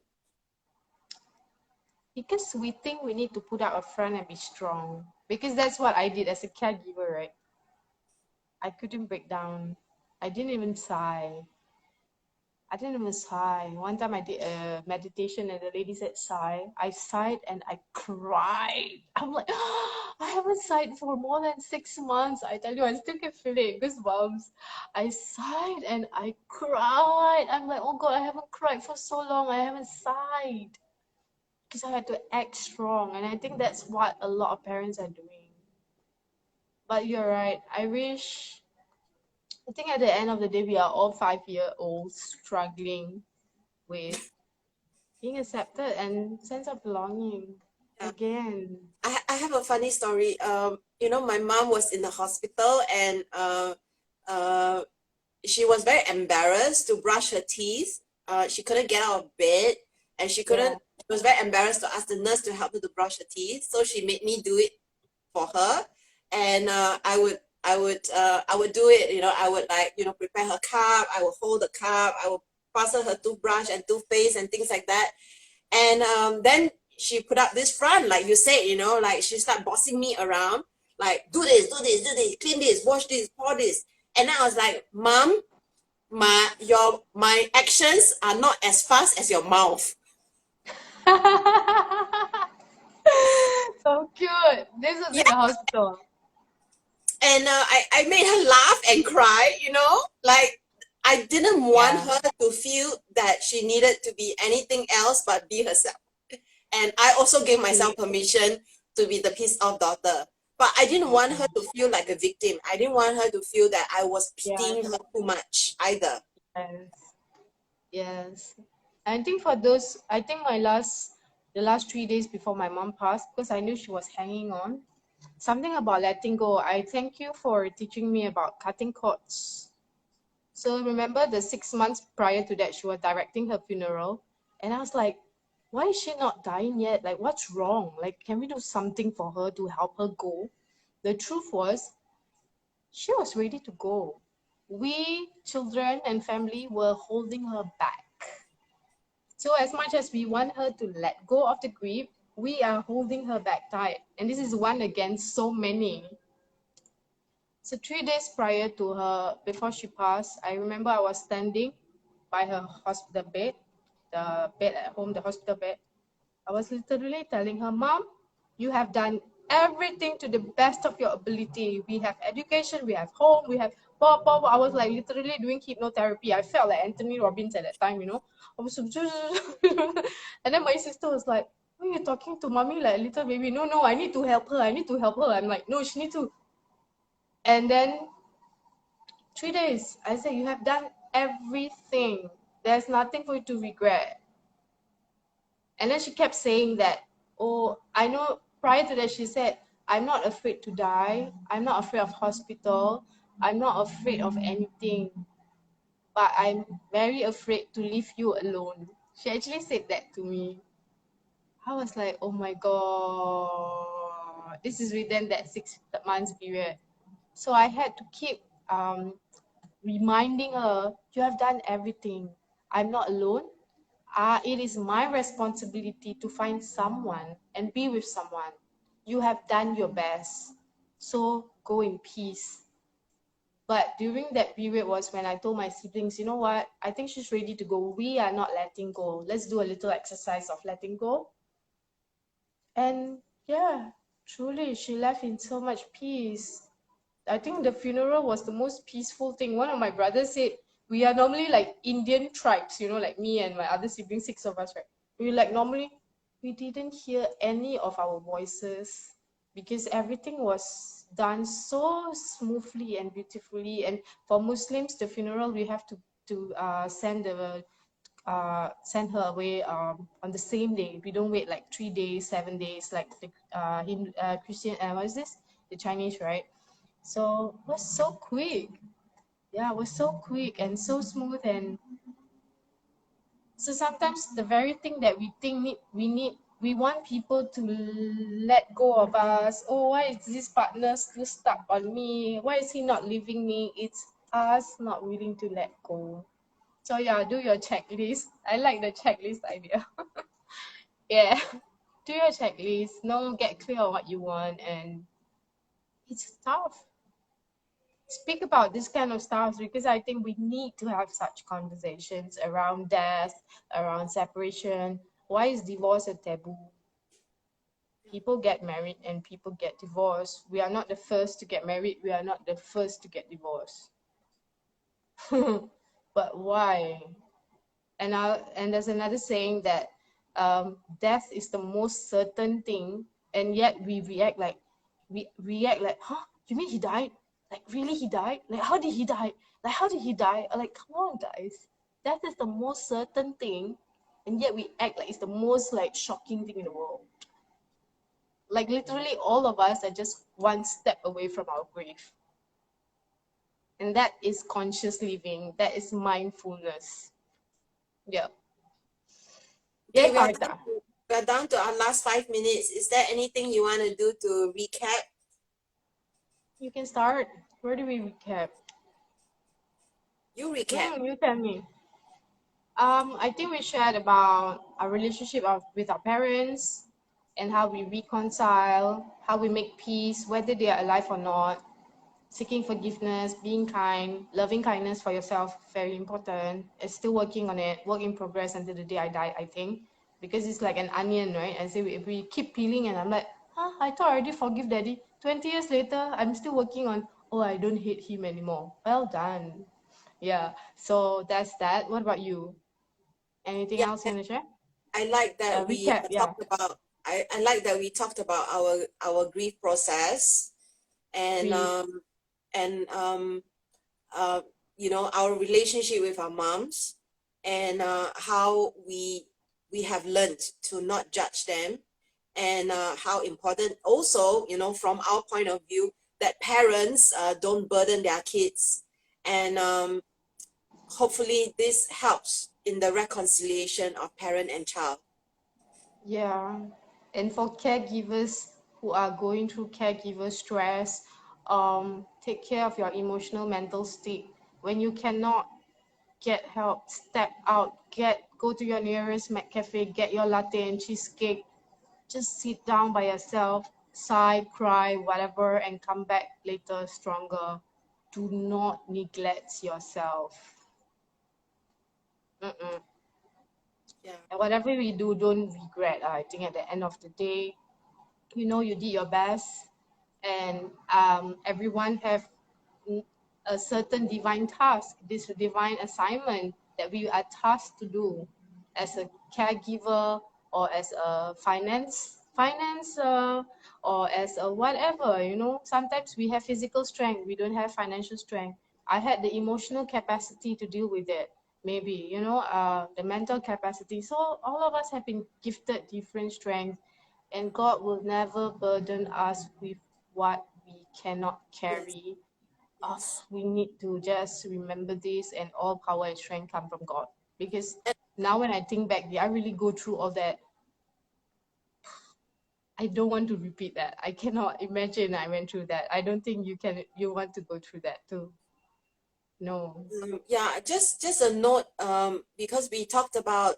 Because we think we need to put up a front and be strong. Because that's what I did as a caregiver, right? I couldn't break down. I didn't even sigh. I didn't even sigh. One time I did a meditation and the lady said sigh. I sighed and I cried. I'm like, I haven't sighed for more than 6 months. I tell you, I still can feel it. Goosebumps. I sighed and I cried. I'm like, oh God, I haven't cried for so long. I haven't sighed. Because I had to act strong. And I think that's what a lot of parents are doing. But you're right. I think at the end of the day, we are all 5-year-olds struggling with being accepted and sense of belonging Yeah. again. I have a funny story. My mom was in the hospital, and she was very embarrassed to brush her teeth. She couldn't get out of bed, and she Yeah, couldn't. She was very embarrassed to ask the nurse to help her to brush her teeth. So she made me do it for her, and I would do it. I would like prepare her cup. I would hold the cup. I would pass her toothbrush and toothpaste and things like that. And then she put up this front, like you said, like she started bossing me around, like do this, do this, do this, clean this, wash this, pour this. And I was like, Mom, my actions are not as fast as your mouth. so cute. This was Yeah. in the hospital. And I made her laugh and cry, like I didn't want Yeah, her to feel that she needed to be anything else but be herself. And I also gave myself sweet. permission to be the pissed off daughter. But I didn't want her to feel like a victim. I didn't want her to feel that I was Yes, pitying her too much either. yes, yes. I think for those, I think the last 3 days before my mom passed, because I knew she was hanging on. Something about letting go. I thank you for teaching me about cutting cords. So remember the 6 months prior to that, she was directing her funeral. And I was like, why is she not dying yet? Like, what's wrong? Like, can we do something for her to help her go? The truth was, she was ready to go. We, children and family, were holding her back. So as much as we want her to let go of the grief, we are holding her back tight. And this is one against so many. So 3 days prior to her, before she passed, I remember I was standing by her hospital bed, the bed at home, the hospital bed. I was literally telling her, Mom, you have done everything to the best of your ability. We have education, we have home, we have blah, blah, blah. I was like literally doing hypnotherapy. I felt like Anthony Robbins at that time, I was and then my sister was like, why are you talking to mommy like a little baby? No, no, I need to help her. I need to help her. I'm like, no, she needs to. And then 3 days, I said, you have done everything. There's nothing for you to regret. And then she kept saying that, oh, I know prior to that, she said, I'm not afraid to die. I'm not afraid of hospital. I'm not afraid of anything. But I'm very afraid to leave you alone. She actually said that to me. I was like, oh my God. This is within that 6 months period. So I had to keep reminding her, you have done everything. I'm not alone. it is my responsibility to find someone and be with someone. You have done your best, so go in peace. But during that period was when I told my siblings, you know what, I think she's ready to go. We are not letting go. Let's do a little exercise of letting go. And yeah, truly, she left in so much peace. I think the funeral was the most peaceful thing. One of my brothers said, we are normally like Indian tribes, you know, like me and my other siblings, 6 of us, right? We like normally, we didn't hear any of our voices because everything was done so smoothly and beautifully. And for Muslims, the funeral, we have to send her away on the same day. We don't wait like 3 days, 7 days, like the Christian, what is this? The Chinese, right? So it was so quick. Yeah, it was so quick and so smooth. And so sometimes the very thing that we think we want people to let go of us. Oh, why is this partner still stuck on me? Why is he not leaving me? It's us not willing to let go. So yeah, do your checklist. I like the checklist idea. Yeah, do your checklist. No, get clear on what you want, and it's tough. Speak about this kind of stuff because I think we need to have such conversations around death, around separation. Why is divorce a taboo? People get married and people get divorced. We are not the first to get married. We are not the first to get divorced. But why? And there's another saying that death is the most certain thing, and yet we react like, huh? You mean he died? Like really he died? Like how did he die? Like how did he die? Like come on guys, death is the most certain thing, and yet we act like it's the most like shocking thing in the world. Like literally all of us are just one step away from our grave, and that is conscious living. That is mindfulness. Yeah. Okay, Yeah, Karita. we are down to our last 5 minutes. Is there anything you want to do to recap? You can start. Where do we recap? You recap. You tell me. I think we shared about our relationship with our parents and how we reconcile, how we make peace, whether they are alive or not, seeking forgiveness, being kind, loving kindness for yourself, very important. It's still working on it, work in progress until the day I die, I think. Because it's like an onion, right? And so if we keep peeling and I'm like, huh, I thought I already forgive daddy. 20 years later, I'm still working on, oh, I don't hate him anymore. Well done. Yeah, so that's that. What about you? Anything Yeah, else you want to share? I like that we Recap, yeah. talked about. I like that we talked about our grief process and Grief. and uh, you know, our relationship with our moms and how we have learned to not judge them, and how important also, you know, from our point of view, that parents don't burden their kids, and hopefully this helps in the reconciliation of parent and child. Yeah. And for caregivers who are going through caregiver stress, take care of your emotional mental state. When you cannot get help, step out, go to your nearest cafe, get your latte and cheesecake, just sit down by yourself, sigh, cry, whatever, and come back later stronger. Do not neglect yourself. Mm-mm. Yeah. And whatever we do, don't regret. I think at the end of the day, you know you did your best, and everyone have a certain divine task, this divine assignment that we are tasked to do as a caregiver or as a financer or as a whatever, you know. Sometimes we have physical strength, we don't have financial strength. I had the emotional capacity to deal with it, maybe, you know, the mental capacity. So all of us have been gifted different strengths, and God will never burden us with what we cannot Yes. carry. Yes. We need to just remember this, and all power and strength come from God. Because And now when I think back, did I really go through all that? I don't want to repeat that. I cannot imagine I went through that. I don't think you want to go through that too. No. Yeah, just a note, because we talked about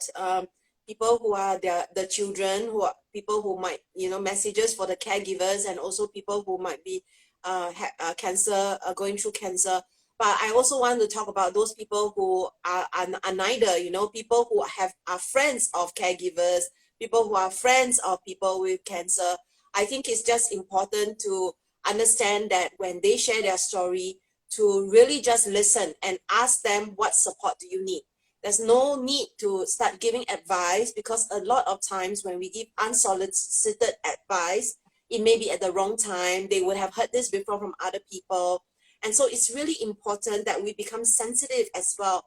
people who are the children, who are people who might, messages for the caregivers, and also people who might be cancer, going through cancer. But I also want to talk about those people who are neither, people who are friends of caregivers, people who are friends of people with cancer. I think it's just important to understand that when they share their story, to really just listen and ask them, what support do you need? There's no need to start giving advice, because a lot of times when we give unsolicited advice, it may be at the wrong time. They would have heard this before from other people. And so it's really important that we become sensitive as well.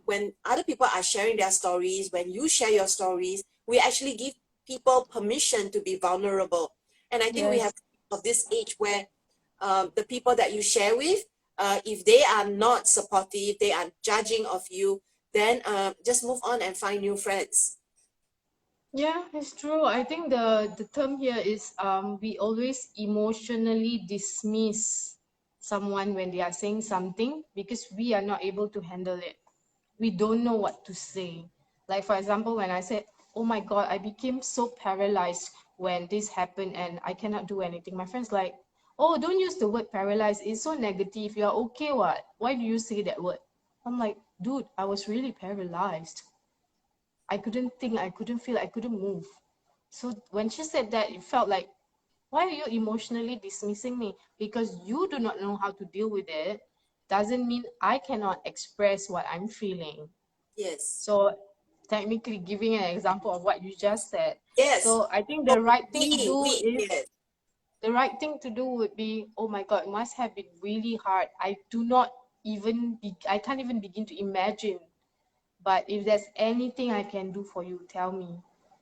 When other people are sharing their stories, when you share your stories, we actually give people permission to be vulnerable. And I think we Yes. have of this age where the people that you share with, if they are not supportive, they are judging of you, then just move on and find new friends. Yeah, it's true. I think the term here is we always emotionally dismiss someone when they are saying something because we are not able to handle it. We don't know what to say. Like for example, when I said, "Oh my God, I became so paralyzed when this happened and I cannot do anything." My friend's like, "Oh, don't use the word paralyzed. It's so negative. You're okay, what? Why do you say that word?" I'm like, "Dude, I was really paralyzed. I couldn't think, I couldn't feel, I couldn't move." So when she said that, it felt like, why are you emotionally dismissing me? Because you do not know how to deal with it, doesn't mean I cannot express what I'm feeling. Yes. So technically giving an example of what you just said. Yes. So I think Oh, the right thing to do is yes. the right thing to do would be, oh my God, it must have been really hard. I can't even begin to imagine. But if there's anything I can do for you, tell me.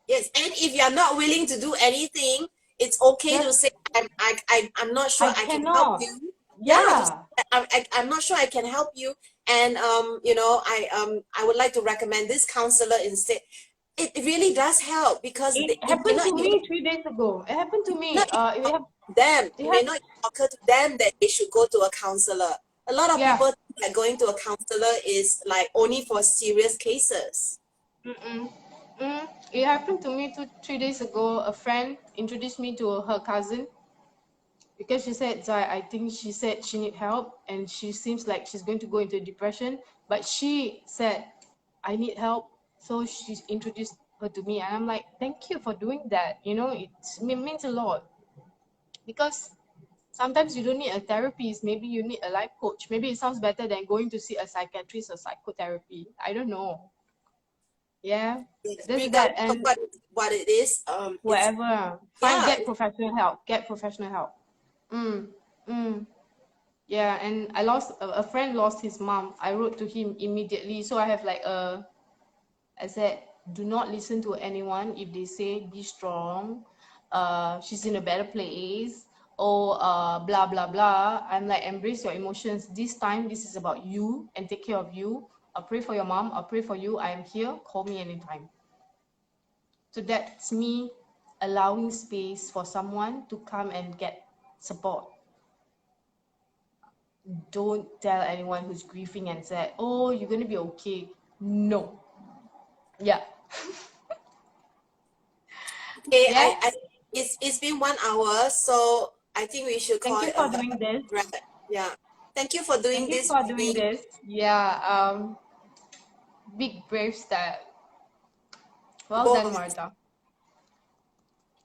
Yes. And if you're not willing to do anything, it's okay to Just say, I'm not sure I I can help cannot. you. Yeah, to say, Yeah. I'm not sure I can help you. And I would like to recommend this counselor instead. It really does help, because It it may happened not to even me 3 days ago. It happened to me. them. It It may have not occur to them that they should go to a counselor. A lot of yeah. people think that going to a counselor is like only for serious cases. Mm-mm. It happened to me 3 days ago. A friend introduced me to her cousin because she said, Zai, I think she said she need help and she seems like she's going to go into depression. But she said, I need help. So she introduced her to me. And I'm like, thank you for doing that. You know, it means a lot because sometimes you don't need a therapist. Maybe you need a life coach. Maybe it sounds better than going to see a psychiatrist or psychotherapy. I don't know. Yeah, Yes, this is that. regardless of And what it is, it's whatever, yeah, get professional help. Get professional help. Mm, mm. Yeah, and a friend lost his mom. I wrote to him immediately. So I have like I said, do not listen to anyone if they say be strong. She's in a better place. Or blah blah blah. I'm like, embrace your emotions. This time, this is about you and take care of you. I'll pray for your mom. I'll pray for you. I am here. Call me anytime. So that's me allowing space for someone to come and get support. Don't tell anyone who's grieving and say, oh, you're going to be okay. No. Yeah. okay. Yeah. It's been 1 hour, so I think we should Thank call you it a for doing this. wrap. Yeah. Thank you for Thank doing you this for with doing me, this. Yeah. Big brave step. for Well both done, of us. Martha.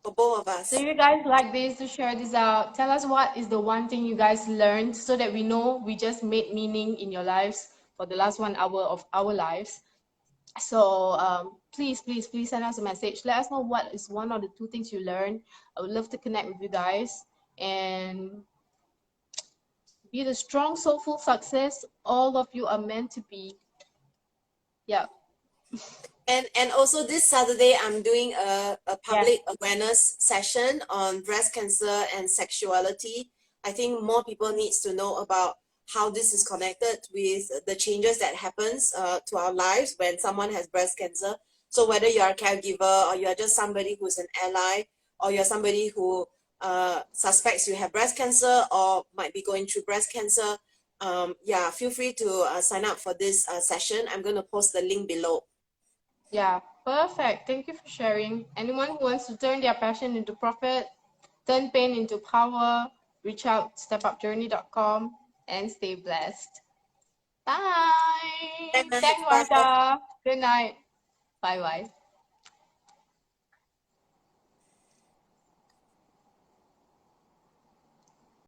For both of So us. you guys like this to share this out. Tell us what is the one thing you guys learned so that we know we just made meaning in your lives for the last 1 hour of our lives. So please, please, please send us a message. Let us know what is one or the two things you learned. I would love to connect with you guys and be the strong, soulful success all of you are meant to be. Yeah. And also this Saturday, I'm doing a Yes. public awareness session on breast cancer and sexuality. I think more people needs to know about how this is connected with the changes that happens to our lives when someone has breast cancer. So whether you're a caregiver or you're just somebody who's an ally, or you're somebody who suspects you have breast cancer or might be going through breast cancer, yeah, feel free to sign up for this session. I'm going to post the link below. Yeah, perfect. Thank you for sharing. Anyone who wants to turn their passion into profit, turn pain into power, reach out, stepupjourney.com, and stay blessed. Bye. Bye. Thank Bye. Warta. Good night. Bye bye.